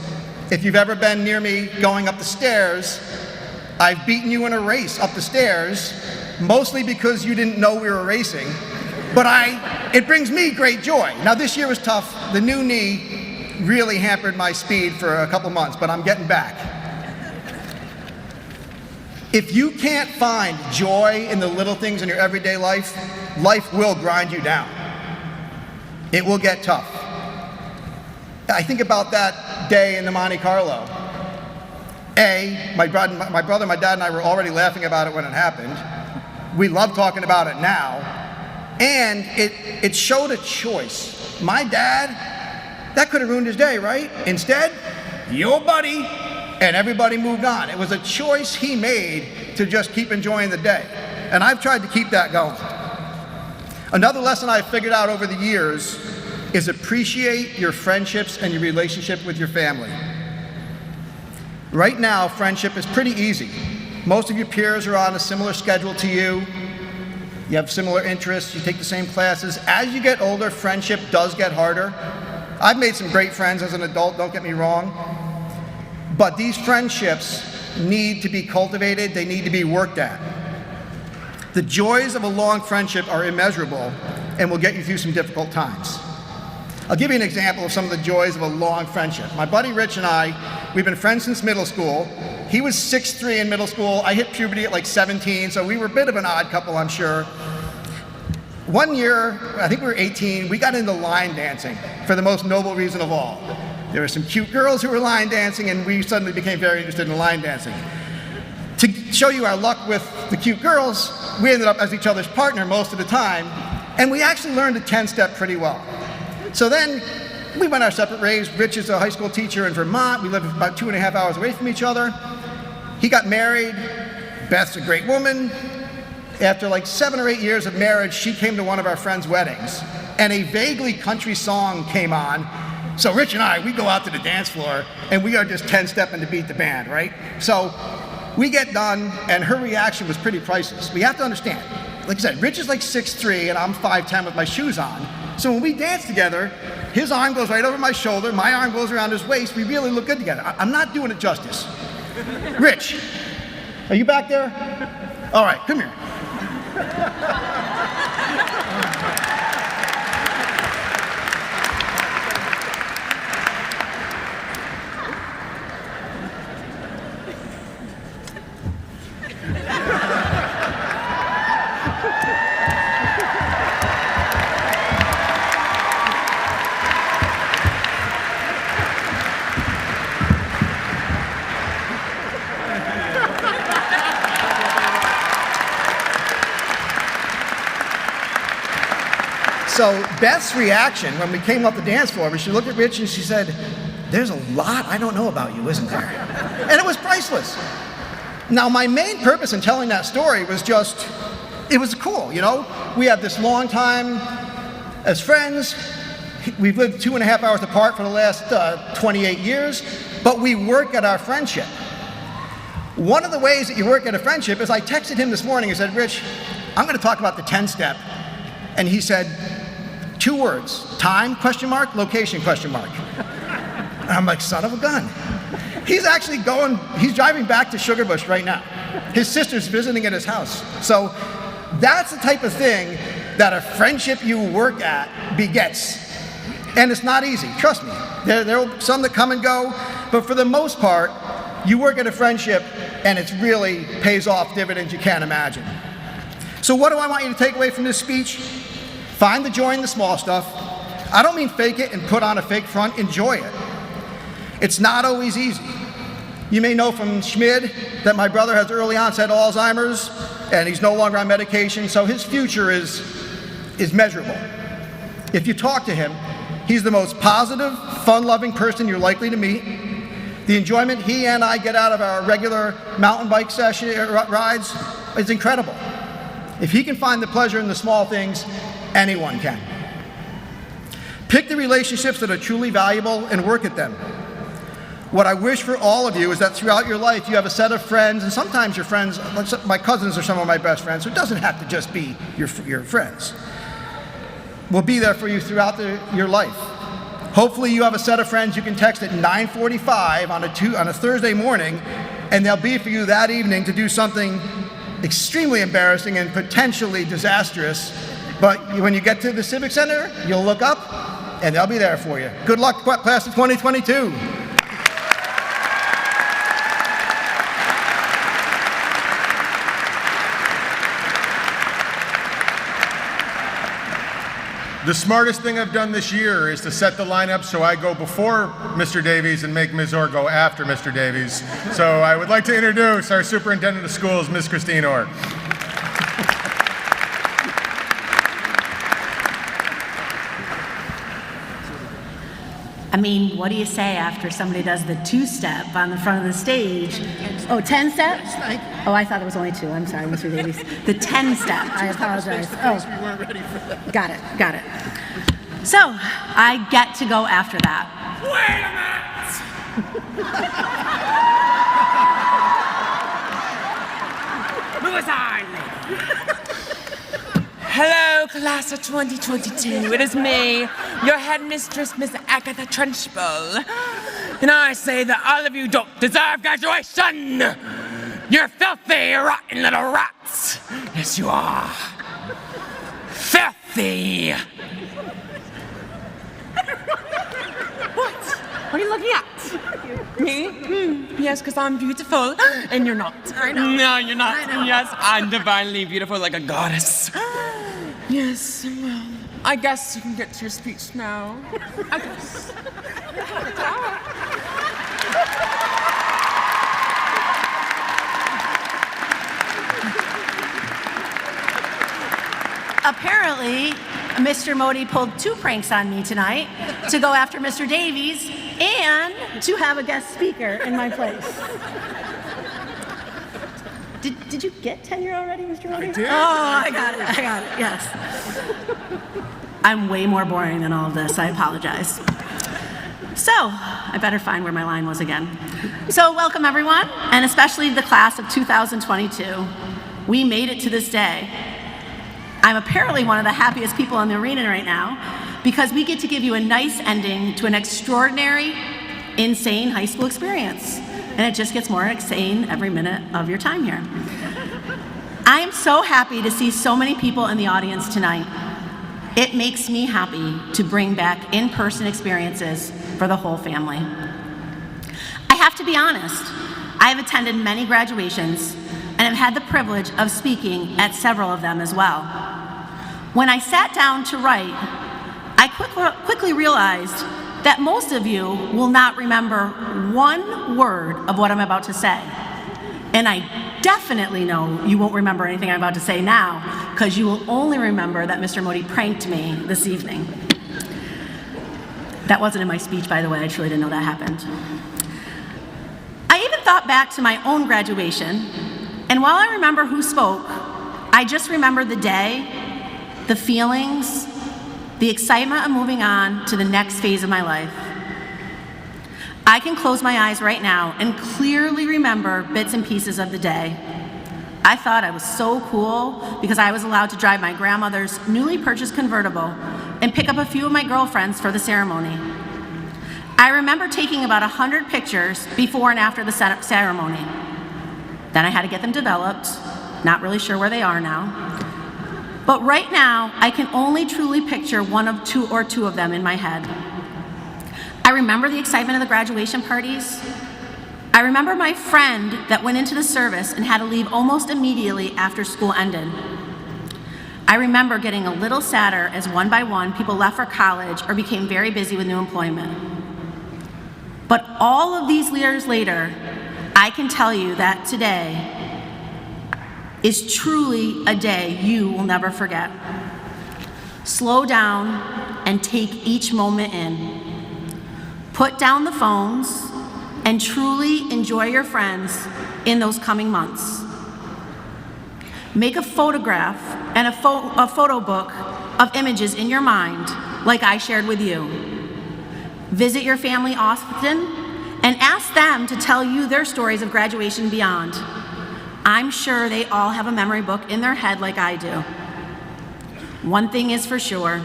If you've ever been near me going up the stairs, I've beaten you in a race up the stairs, mostly because you didn't know we were racing, but it brings me great joy. Now this year was tough. The new knee really hampered my speed for a couple months, but I'm getting back. If you can't find joy in the little things in your everyday life, life will grind you down. It will get tough. I think about that day in the Monte Carlo. My brother, my dad, and I were already laughing about it when it happened. We love talking about it now. And it showed a choice. My dad, that could have ruined his day, right? Instead, your buddy, and everybody moved on. It was a choice he made to just keep enjoying the day. And I've tried to keep that going. Another lesson I've figured out over the years is appreciate your friendships and your relationship with your family. Right now, friendship is pretty easy. Most of your peers are on a similar schedule to you. You have similar interests, you take the same classes. As you get older, friendship does get harder. I've made some great friends as an adult, don't get me wrong. But these friendships need to be cultivated, they need to be worked at. The joys of a long friendship are immeasurable and will get you through some difficult times. I'll give you an example of some of the joys of a long friendship. My buddy Rich and I, we've been friends since middle school. He was 6'3" in middle school. I hit puberty at 17, so we were a bit of an odd couple, I'm sure. One year, I think we were 18, we got into line dancing for the most noble reason of all. There were some cute girls who were line dancing, and we suddenly became very interested in line dancing. To show you our luck with the cute girls, we ended up as each other's partner most of the time, and we actually learned a 10-step pretty well. So then, we went our separate ways. Rich is a high school teacher in Vermont. We live about 2.5 hours away from each other. He got married. Beth's a great woman. After 7 or 8 years of marriage, she came to one of our friends' weddings. and a vaguely country song came on. So Rich and I, we go out to the dance floor, and we are just 10-stepping to beat the band, right? So we get done, and her reaction was pretty priceless. We have to understand, like I said, Rich is like 6'3", and I'm 5'10" with my shoes on. So when we dance together, his arm goes right over my shoulder, my arm goes around his waist, we really look good together. I'm not doing it justice. Rich, are you back there? All right, come here. So Beth's reaction when we came up the dance floor was she looked at Rich and she said, "There's a lot I don't know about you, isn't there?" And it was priceless. Now, my main purpose in telling that story was just, it was cool, you know? We have this long time as friends. We've lived 2.5 hours apart for the last 28 years, but we work at our friendship. One of the ways that you work at a friendship is I texted him this morning and said, "Rich, I'm going to talk about the 10-step." And he said, 2 words, time, question mark, location, question mark. And I'm like, son of a gun. He's actually he's driving back to Sugarbush right now. His sister's visiting at his house. So that's the type of thing that a friendship you work at begets. And it's not easy, trust me. There are some that come and go, but for the most part, you work at a friendship and it really pays off dividends you can't imagine. So what do I want you to take away from this speech? Find the joy in the small stuff. I don't mean fake it and put on a fake front, enjoy it. It's not always easy. You may know from Schmid that my brother has early onset Alzheimer's and he's no longer on medication, so his future is measurable. If you talk to him, he's the most positive, fun-loving person you're likely to meet. The enjoyment he and I get out of our regular mountain bike rides is incredible. If he can find the pleasure in the small things, anyone can. Pick the relationships that are truly valuable and work at them. What I wish for all of you is that throughout your life you have a set of friends, and sometimes your friends, my cousins are some of my best friends, so it doesn't have to just be your friends. Will be there for you throughout your life. Hopefully you have a set of friends you can text at 9:45 on a Thursday morning, and they'll be for you that evening to do something extremely embarrassing and potentially disastrous. But when you get to the Civic Center, you'll look up and they'll be there for you. Good luck, class of 2022. The smartest thing I've done this year is to set the lineup so I go before Mr. Davies and make Ms. Orr go after Mr. Davies. So I would like to introduce our superintendent of schools, Ms. Christine Orr. I mean, what do you say after somebody does the 2-step on the front of the stage? Oh, 10-step? Oh, I thought it was only 2. I'm sorry, Mr. Davies. The 10-step. I apologize. Oh, we weren't ready for that. Got it. So, I get to go after that. Wait a minute! Who was I? Hello, class of 2022. It is me, your headmistress, Miss Agatha Trunchbull. And I say that all of you don't deserve graduation. You're filthy, rotten little rats. Yes, you are. Filthy. What? What are you looking at? Me? Yes, because I'm beautiful, and you're not. I know. No, you're not. I know. Yes, I'm divinely beautiful like a goddess. Yes, well, I guess you can get to your speech now. I guess. Apparently, Mr. Modi pulled 2 pranks on me tonight to go after Mr. Davies and to have a guest speaker in my place. Did you get tenure already, Mr. Modi? I did. Oh, I got it, yes. I'm way more boring than all of this, I apologize. So, I better find where my line was again. So, welcome everyone, and especially the class of 2022. We made it to this day. I'm apparently one of the happiest people in the arena right now because we get to give you a nice ending to an extraordinary, insane high school experience. And it just gets more insane every minute of your time here. I am so happy to see so many people in the audience tonight. It makes me happy to bring back in-person experiences for the whole family. I have to be honest, I have attended many graduations and have had the privilege of speaking at several of them as well. When I sat down to write, I quickly realized that most of you will not remember one word of what I'm about to say. And I definitely know you won't remember anything I'm about to say now, because you will only remember that Mr. Modi pranked me this evening. That wasn't in my speech, by the way. I truly didn't know that happened. I even thought back to my own graduation, and while I remember who spoke, I just remember the day, the feelings, the excitement of moving on to the next phase of my life. I can close my eyes right now and clearly remember bits and pieces of the day. I thought I was so cool because I was allowed to drive my grandmother's newly purchased convertible and pick up a few of my girlfriends for the ceremony. I remember taking about 100 pictures before and after the ceremony. Then I had to get them developed, not really sure where they are now. But right now, I can only truly picture one of two of them in my head. I remember the excitement of the graduation parties. I remember my friend that went into the service and had to leave almost immediately after school ended. I remember getting a little sadder as one by one people left for college or became very busy with new employment. But all of these years later, I can tell you that today is truly a day you will never forget. Slow down and take each moment in. Put down the phones and truly enjoy your friends in those coming months. Make a photograph and a photo book of images in your mind, like I shared with you. Visit your family often and ask them to tell you their stories of graduation and beyond. I'm sure they all have a memory book in their head like I do. One thing is for sure,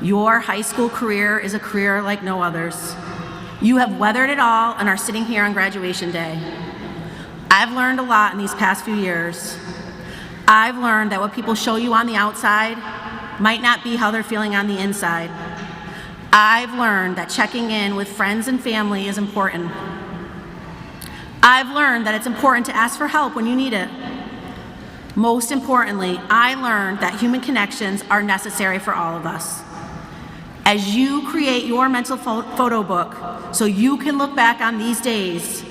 your high school career is a career like no others. You have weathered it all and are sitting here on graduation day. I've learned a lot in these past few years. I've learned that what people show you on the outside might not be how they're feeling on the inside. I've learned that checking in with friends and family is important. I've learned that it's important to ask for help when you need it. Most importantly, I learned that human connections are necessary for all of us. As you create your mental photo book so you can look back on these days,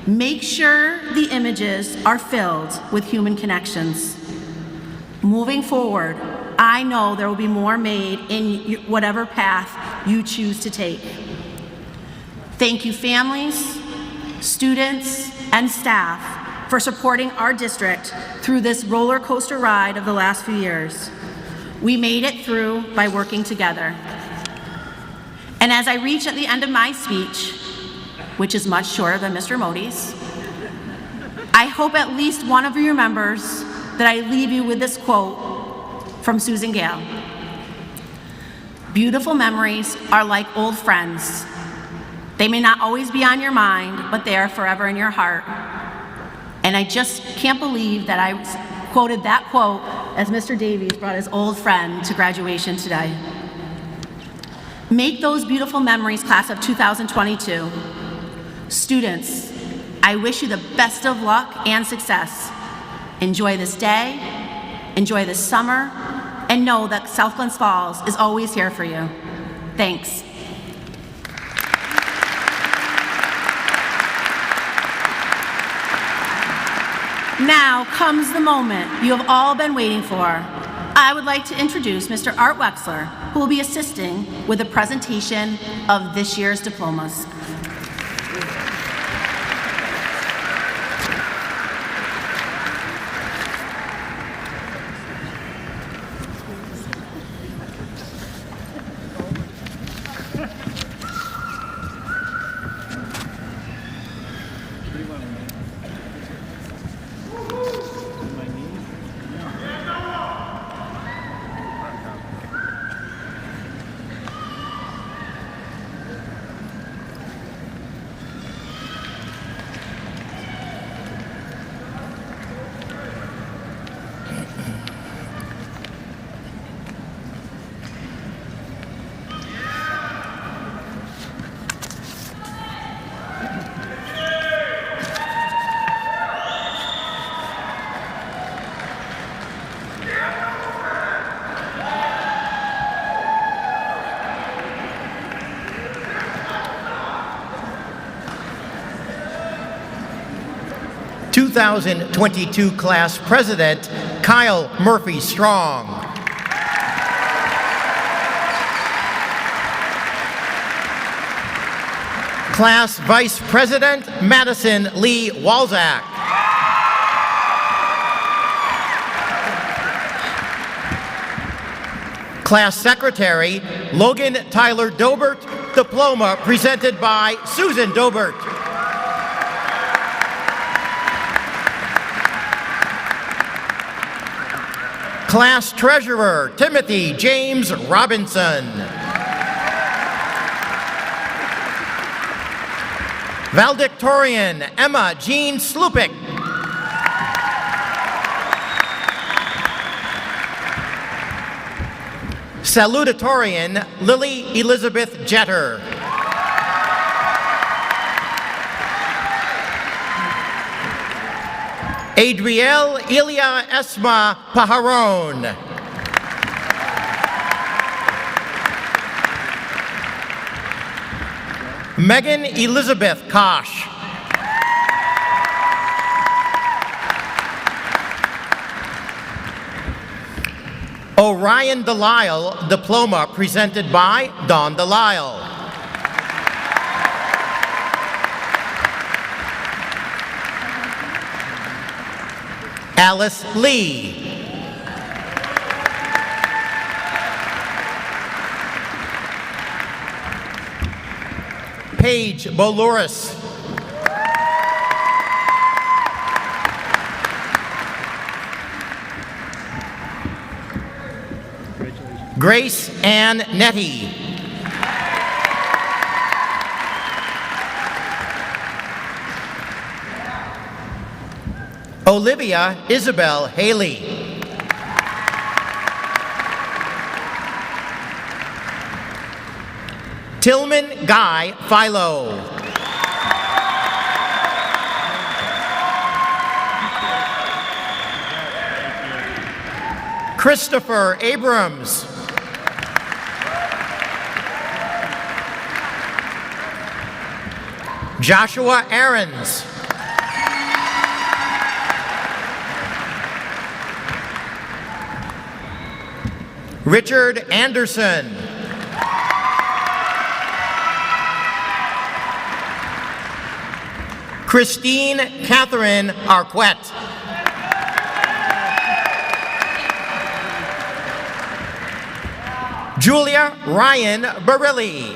make sure the images are filled with human connections. Moving forward, I know there will be more made in whatever path you choose to take. Thank you, families, students, and staff for supporting our district through this roller coaster ride of the last few years. We made it through by working together. And as I reach at the end of my speech, which is much shorter than Mr. Modi's, I hope at least one of you remembers that I leave you with this quote from Susan Gale. Beautiful memories are like old friends. They may not always be on your mind, but they are forever in your heart. And I just can't believe that I quoted that quote as Mr. Davies brought his old friend to graduation today. Make those beautiful memories, class of 2022. Students, I wish you the best of luck and success. Enjoy this day, enjoy this summer, and know that South Glens Falls is always here for you. Thanks. Now comes the moment you have all been waiting for. I would like to introduce Mr. Art Wexler, who will be assisting with the presentation of this year's diplomas. 2022 Class President, Kyle Murphy Strong. Class Vice President, Madison Lee Walzak. Class Secretary, Logan Tyler Dobert, diploma presented by Susan Dobert. Class Treasurer, Timothy James Robinson. Valedictorian, Emma Jean Slupik. Salutatorian, Lily Elizabeth Jeter. Adriel Ilia Esma Pajaron. Megan Elizabeth Kosh. Orion Delisle, diploma presented by Don Delisle. Alice Lee. Paige Boluris. Grace Ann Nettie. Olivia Isabel Haley. Tillman Guy Philo. Christopher Abrams. Joshua Aarons. Richard Anderson. Christine Catherine Arquette. Julia Ryan Barilli.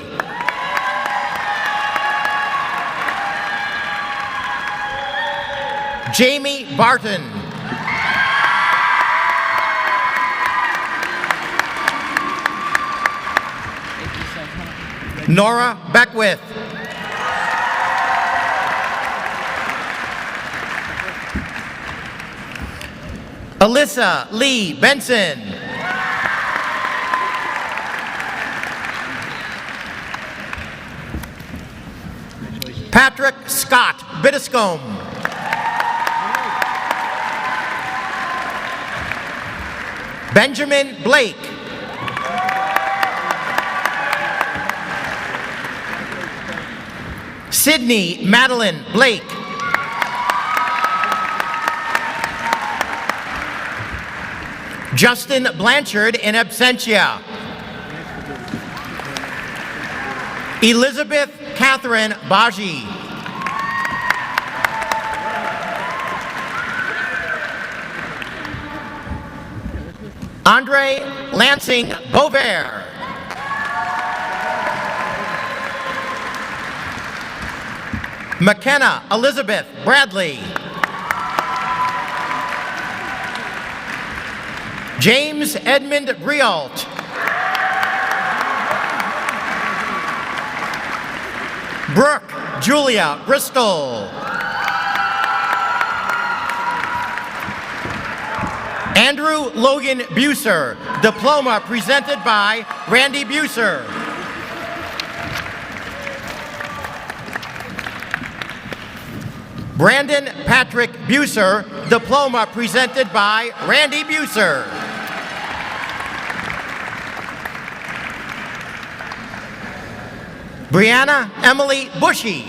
Jamie Barton. Nora Beckwith. Alyssa Lee Benson. Patrick Scott Bittiscombe. Benjamin Blake. Sydney Madeline Blake. Justin Blanchard in absentia. Elizabeth Catherine Baji. Andre Lansing Bover. McKenna Elizabeth Bradley. James Edmund Brialt. Brooke Julia Bristol. Andrew Logan Buser, diploma presented by Randy Buser. Brandon Patrick Buser, diploma presented by Randy Buser. Brianna Emily Bushy.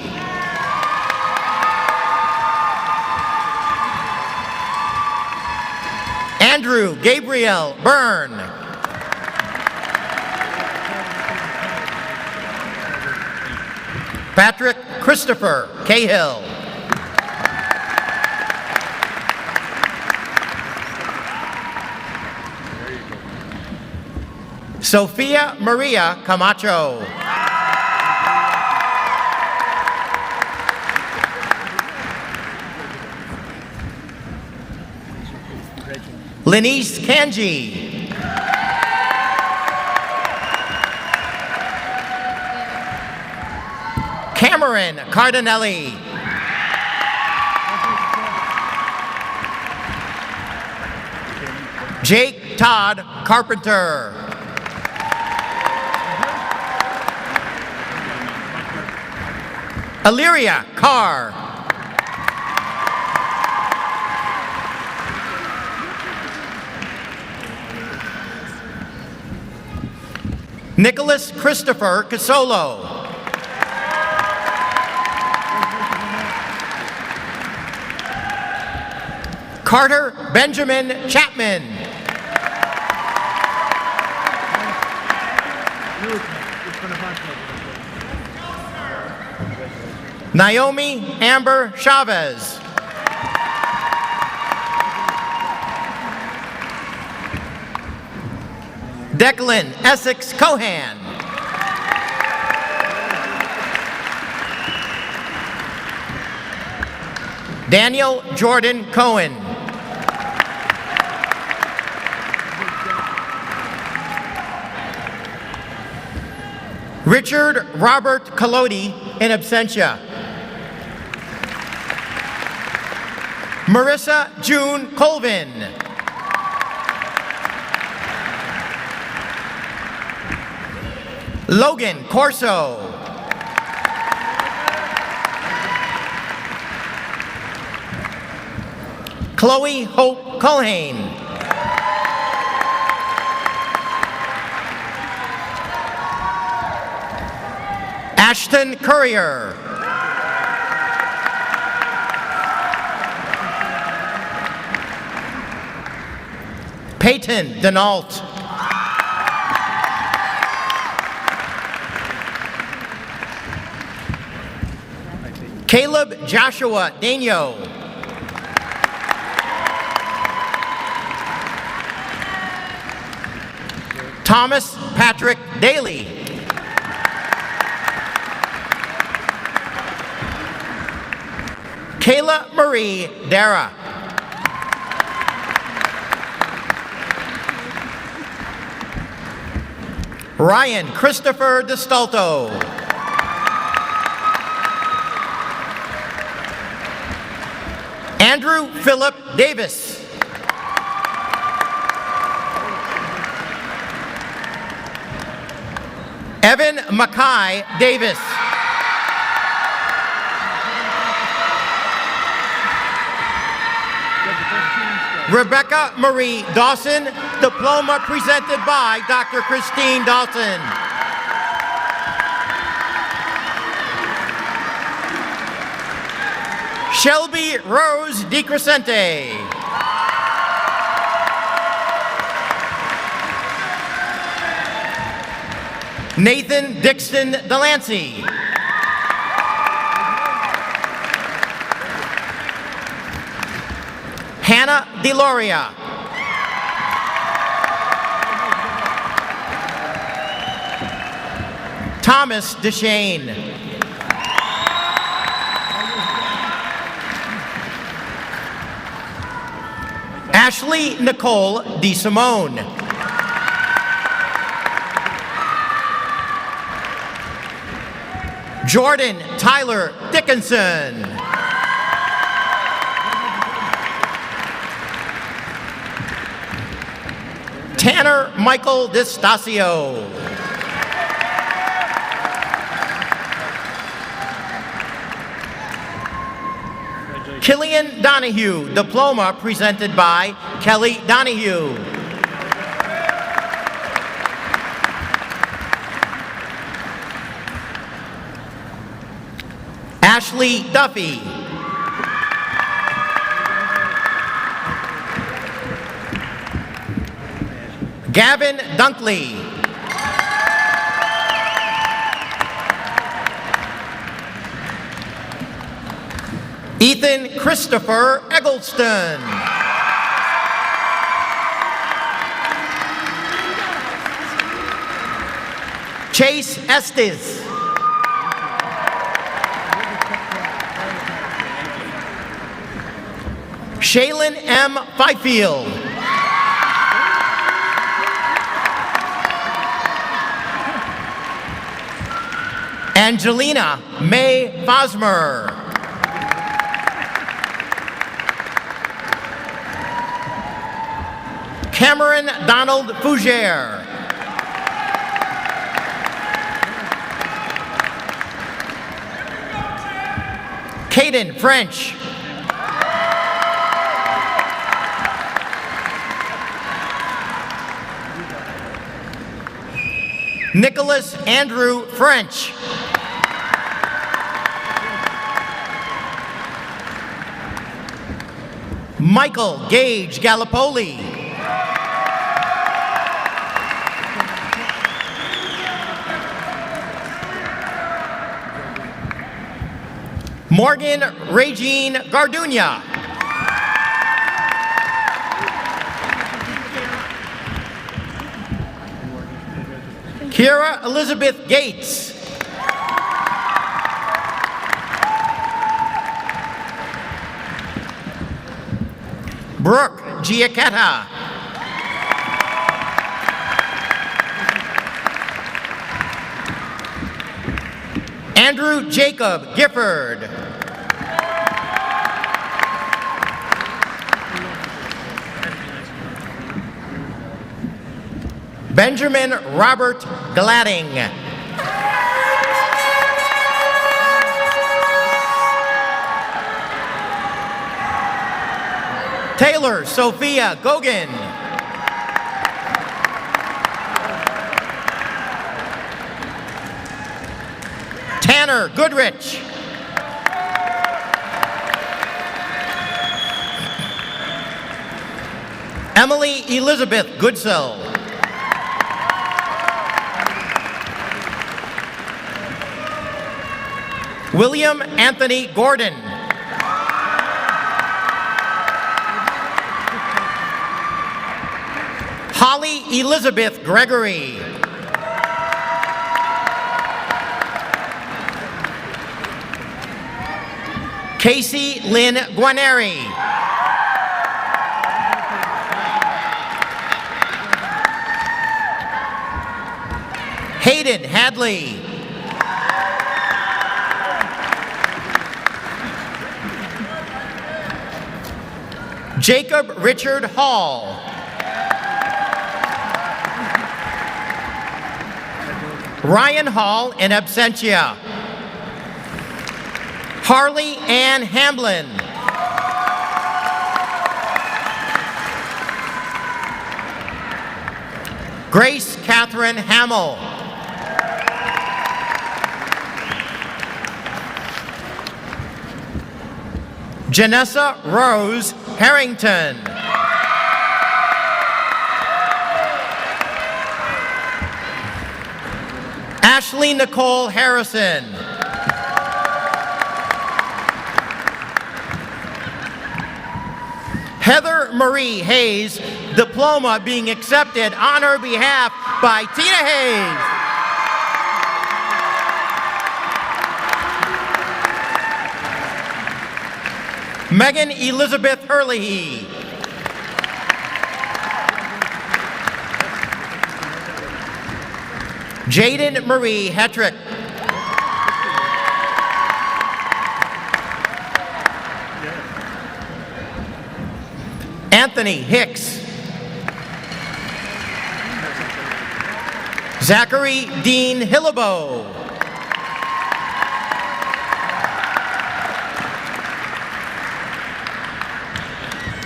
Andrew Gabriel Byrne. Patrick Christopher Cahill. Sophia Maria Camacho. Lenice Kanji. Cameron Cardinelli. Jake Todd Carpenter. Illyria Carr. Nicholas Christopher Casolo. Carter Benjamin Chapman. Naomi Amber Chavez. Declan Essex Cohan. Daniel Jordan Cohen. Richard Robert Colodi in absentia. Marissa June Colvin. Logan Corso. Chloe Hope Culhane. Ashton Courier. Peyton Denault. Caleb Joshua Daño. Thomas Patrick Daly. Kayla Marie Dara. Ryan Christopher DeStalto. Andrew Philip Davis. Evan Mackay Davis. Rebecca Marie Dawson, diploma presented by Dr. Christine Dawson. Shelby Rose DiCrescente. Nathan Dixon Delancey. Hannah DeLoria. Thomas DeShane. Ashley Nicole DeSimone. Jordan Tyler Dickinson. Tanner Michael DeStasio. Killian Donahue, diploma presented by Kelly Donahue. Ashley Duffy. Gavin Dunkley. Ethan Christopher Eggleston. Chase Estes. Shaylin M. Fifield. Angelina May Bosmer. Cameron Donald Fougere. Caden French. Nicholas Andrew French. Michael Gage Gallipoli. Morgan Regine Gardunia. Kiera Elizabeth Gates. Brooke Giacetta. Andrew Jacob Gifford. Benjamin Robert Gladding. Taylor Sophia Gogan. Tanner Goodrich. Emily Elizabeth Goodsell. William Anthony Gordon. Holly Elizabeth Gregory. Casey Lynn Guarneri. Hayden Hadley. Jacob Richard Hall. Ryan Hall in absentia. Harley Ann Hamblin. Grace Catherine Hamill. Janessa Rose Harrington. Ashley Nicole Harrison. Heather Marie Hayes, diploma being accepted on her behalf by Tina Hayes. Megan Elizabeth Hurley. Jaden Marie Hetrick. Anthony Hicks. Zachary Dean Hillebo.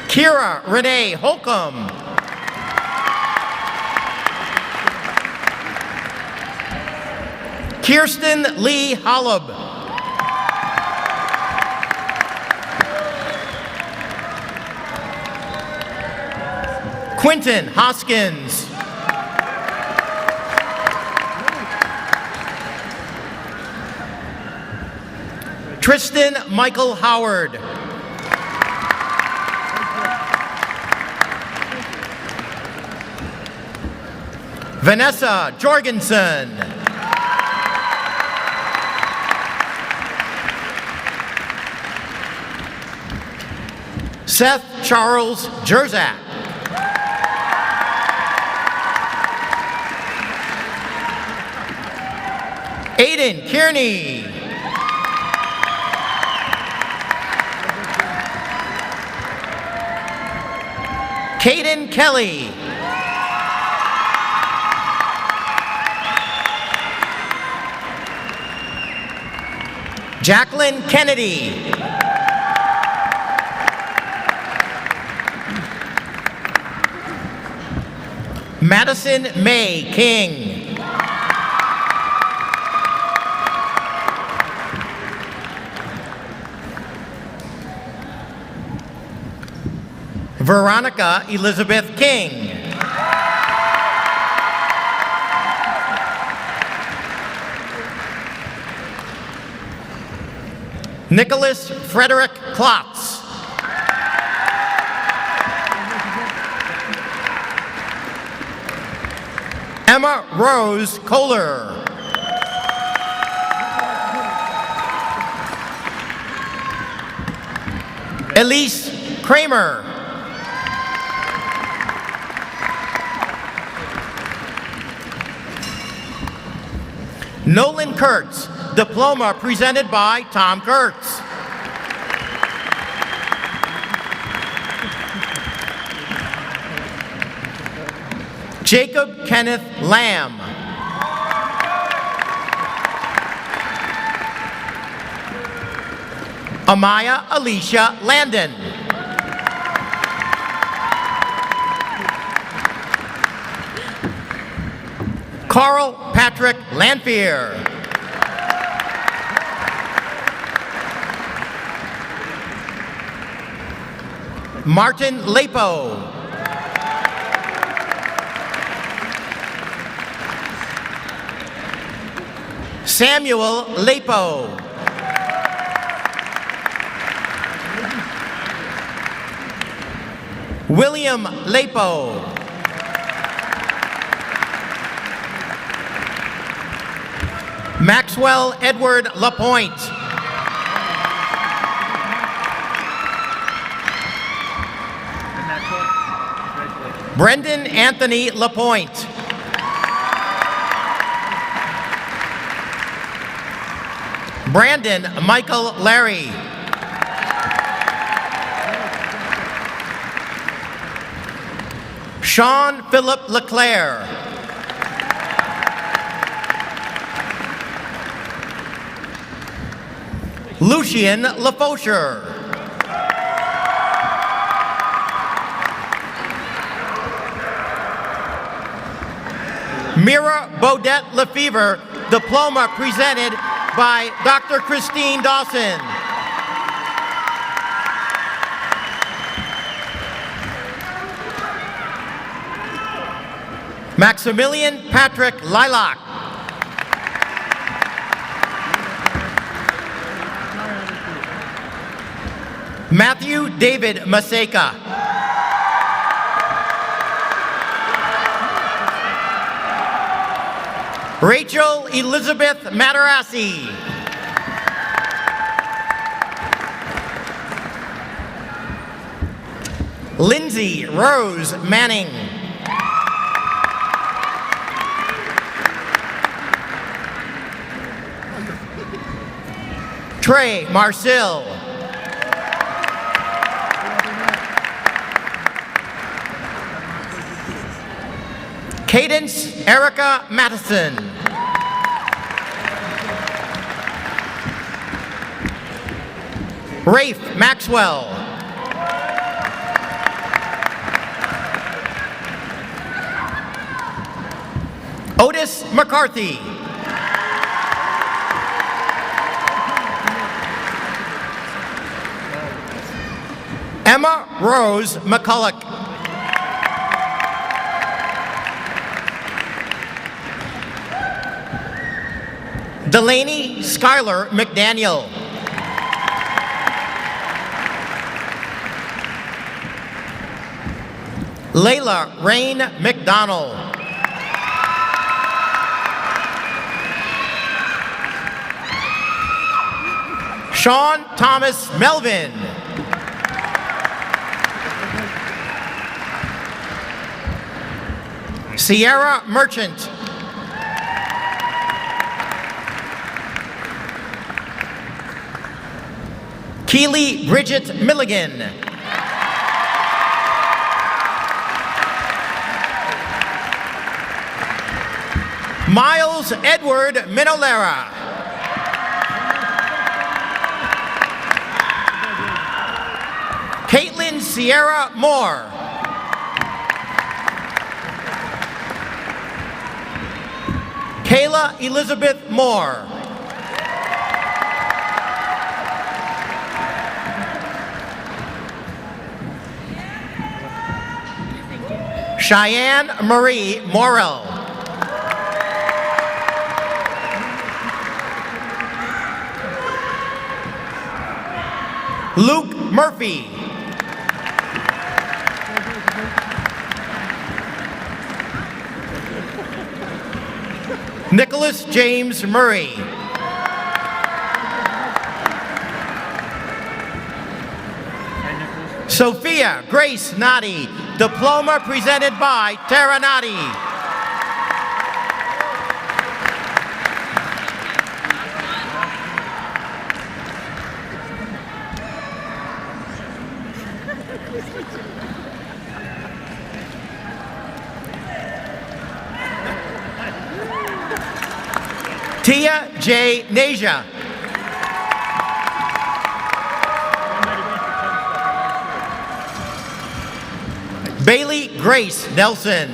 Kira Renee Holcomb. Kirsten Lee Hollub. Quinton Hoskins. Tristan Michael Howard. Vanessa Jorgensen. Seth Charles Jerzak. Aiden Kearney. Caden Kelly. Jacqueline Kennedy. Madison May King. Veronica Elizabeth King. Nicholas Frederick Klotz. Emma Rose Kohler. Elise Kramer. Nolan Kurtz, diploma presented by Tom Kurtz. Jacob Kenneth Lamb. Amaya Alicia Landon. Carl Patrick Lanphier. Martin Lepo. Samuel Lepo. William Lepo. Maxwell Edward Lapointe. Brendan Anthony Lapointe. Brandon Michael Larry. Sean Philip LeClaire. Lucian LaFaucher. Mira Bodette Lefevre, diploma presented by Dr. Christine Dawson. Maximilian Patrick Lilac. Matthew David Maseka. Rachel Elizabeth Matarasi. Lindsay Rose Manning. Trey Marcel. Cadence Erica Mattison. Rafe Maxwell. Otis McCarthy. Emma Rose McCulloch. Delaney Schuyler McDaniel. Layla Rain McDonald. Sean Thomas Melvin. Sierra Merchant. Keely Bridget Milligan. Miles Edward Minolera. Caitlin Sierra Moore. Kayla Elizabeth Moore. Cheyenne Marie Morrell. Luke Murphy. Nicholas James Murray. Sophia Grace Nadi, diploma presented by Tara Nadi. Tia J. Nasia. Bailey Grace Nelson.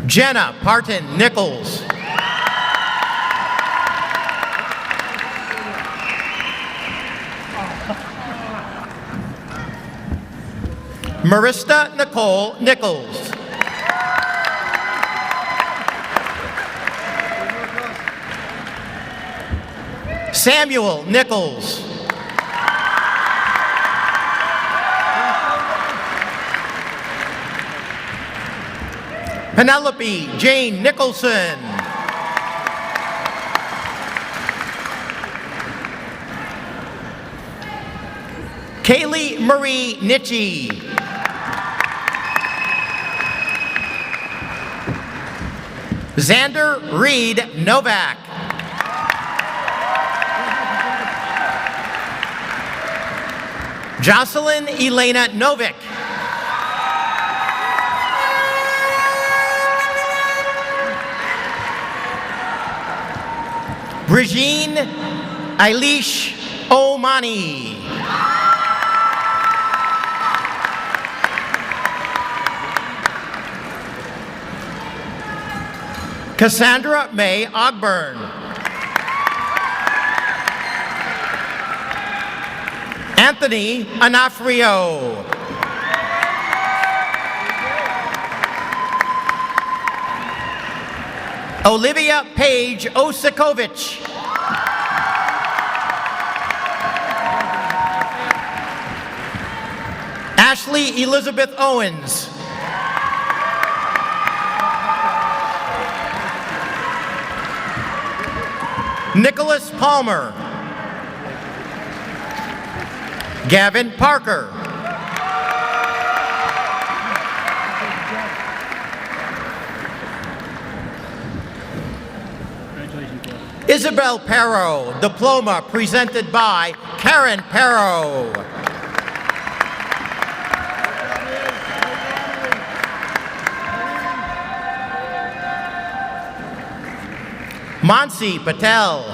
Jenna Parton Nichols. Marista Nicole Nichols. Samuel Nichols. Penelope Jane Nicholson. Kaylee Marie Nitchie. Xander Reed Novak. Jocelyn Elena Novick. Brigine Eilish Omani. Cassandra May Ogburn. Anthony Anafrio. Olivia Paige Osikovich. Ashley Elizabeth Owens. Nicholas Palmer. Gavin Parker. Isabel Perro, diploma presented by Karen Perro. Mansi Patel.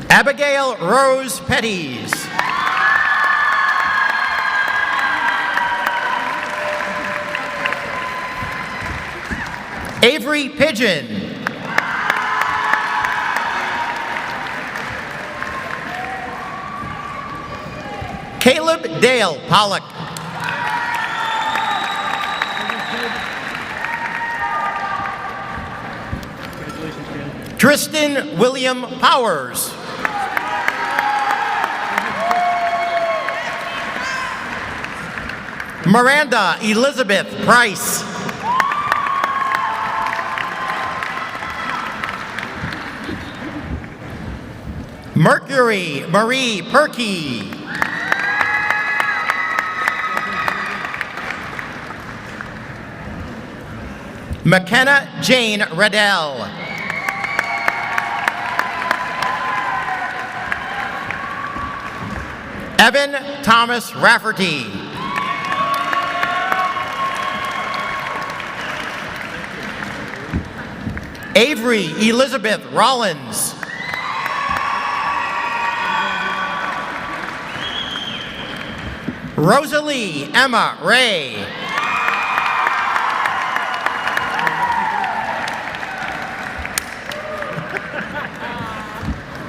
Abigail Rose Petties. Avery Pigeon. Caleb Dale Pollock. Tristan William Powers. Miranda Elizabeth Price. Mercury Marie Perkey. McKenna Jane Redell. Evan Thomas Rafferty. Avery Elizabeth Rollins. Rosalie Emma Ray.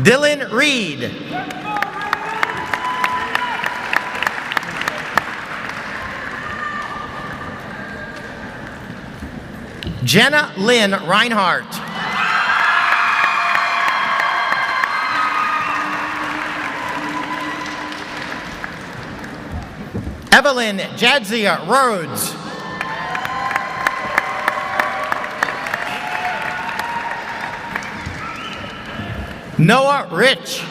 Dylan Reed. Jenna Lynn Reinhardt. Evelyn Jadzia Rhodes. Noah Rich.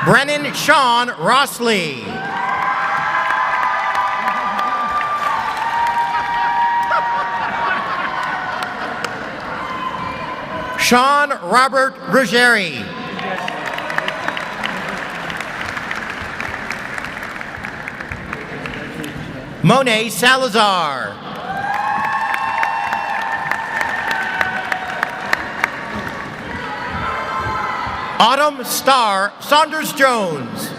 Brennan Sean Rossley. Sean Robert Ruggieri. Monet Salazar. Autumn Star Saunders Jones.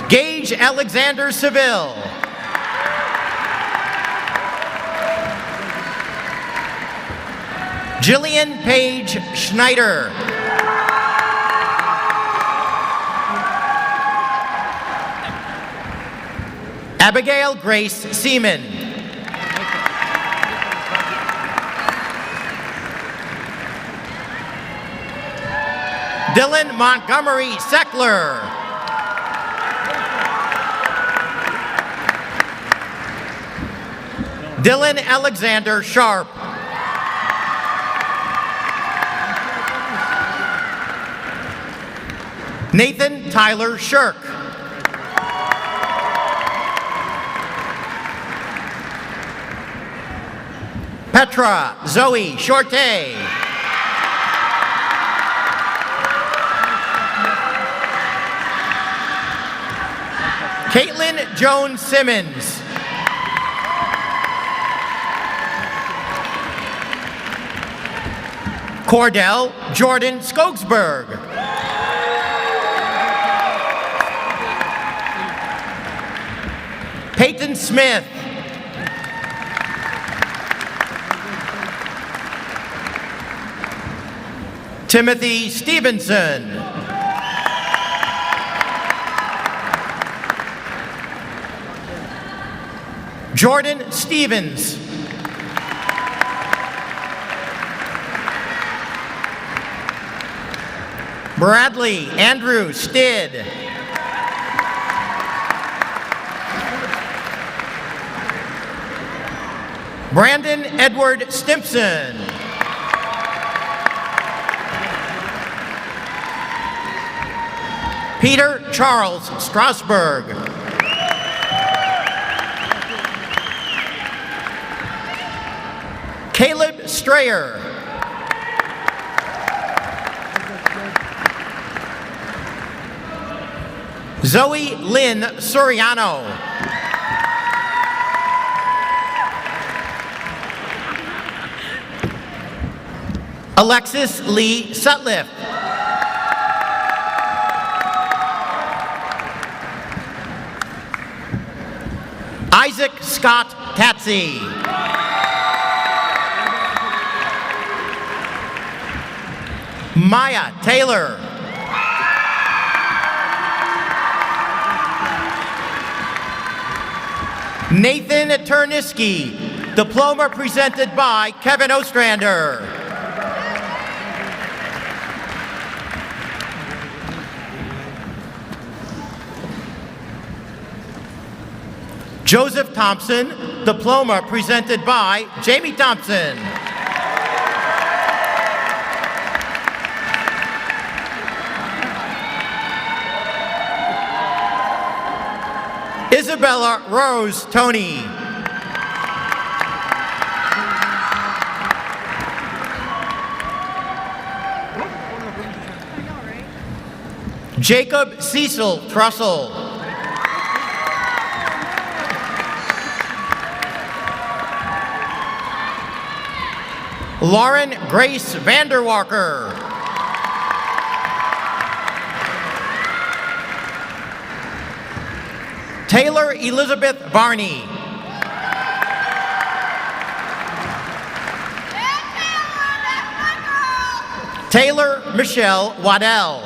Gage Alexander Seville. Jillian Paige Schneider. Abigail Grace Seaman. Dylan Montgomery Seckler. Dylan Alexander Sharp. Nathan Tyler Shirk. Petra Zoe Shorte. Caitlin Joan Simmons. Cordell Jordan Skogsberg. Peyton Smith. Timothy Stevenson. Jordan Stevens. Bradley Andrew Stidd. Brandon Edward Stimpson. Peter Charles Strasberg. Caleb Strayer. Zoe Lynn Soriano. Alexis Lee Sutliff. Isaac Scott Tatsy. Maya Taylor. Nathan Terniski, diploma presented by Kevin Ostrander. Joseph Thompson, diploma presented by Jamie Thompson. Isabella Rose Tony. Jacob Cecil Trussell. Lauren Grace Vanderwalker. Taylor Elizabeth Varney. Taylor Michelle Waddell.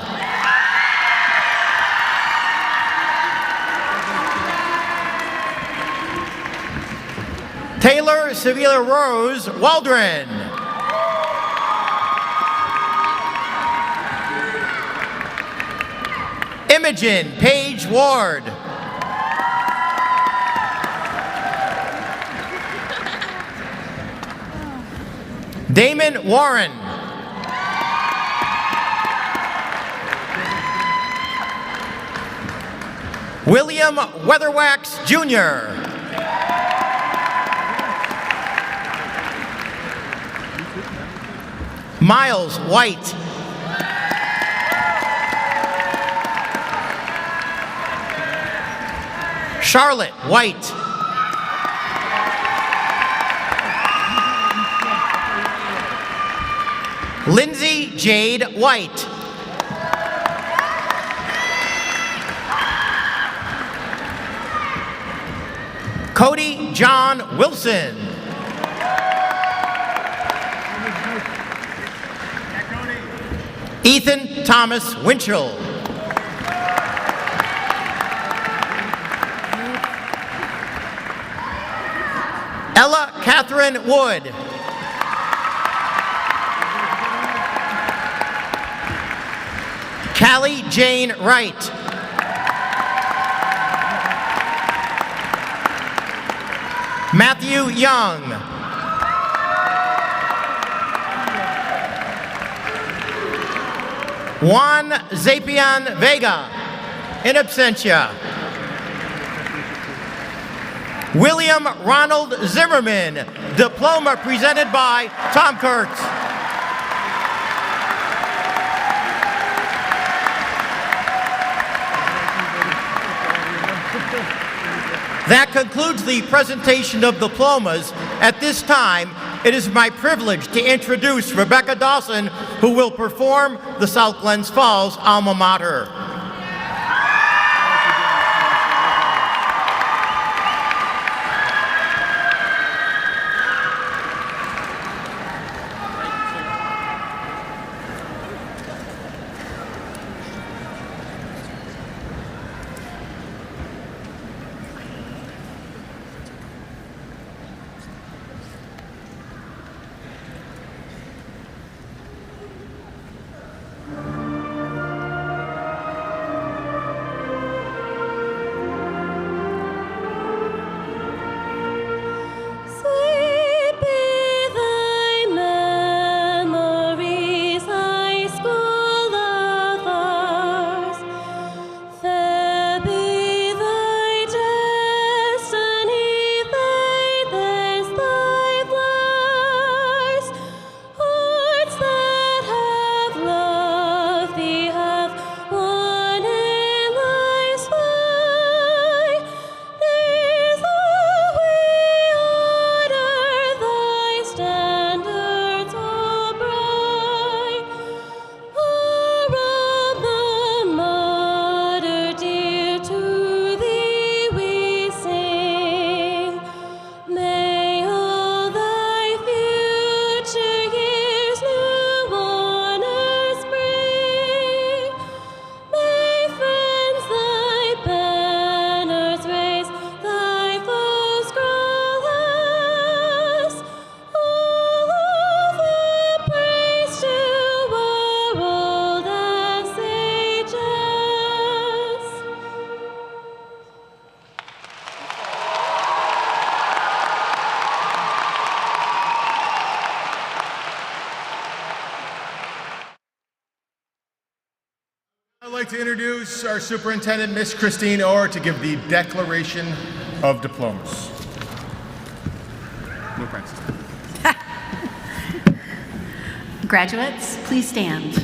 Taylor Sevilla Rose Waldron. Imogen Paige Ward. Damon Warren. William Weatherwax Jr. Miles White. Charlotte White. Lindsay Jade White. Cody John Wilson. Ethan Thomas Winchell. Ella Catherine Wood. Callie Jane Wright. Matthew Young. Juan Zapian Vega, in absentia. William Ronald Zimmerman, diploma presented by Tom Kurtz. That concludes the presentation of diplomas. At this time, it is my privilege to introduce Rebecca Dawson, who will perform the South Glens Falls alma mater. I'd like to introduce our superintendent, Miss Christine Orr, to give the Declaration of Diplomas. No practice. Graduates, please stand.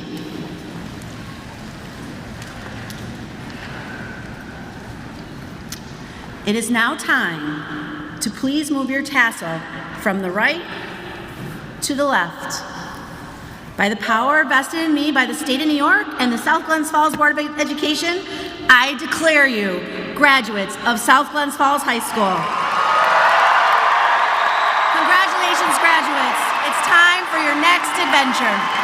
It is now time to please move your tassel from the right to the left. By the power vested in me by the State of New York and the South Glens Falls Board of Education, I declare you graduates of South Glens Falls High School. Congratulations, graduates. It's time for your next adventure.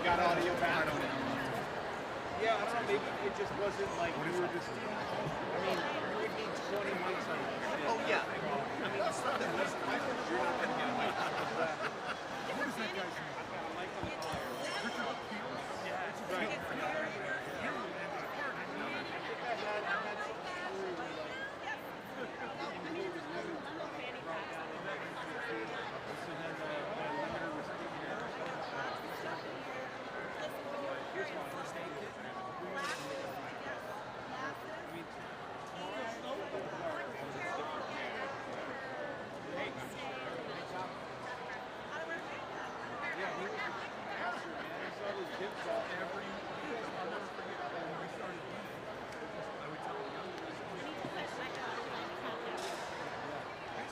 Got audio back. Yeah, I don't know, maybe it just wasn't like we were just, I mean, you would need 20 mics on it. Oh, yeah. I mean, it's not that you're not going to get a mic.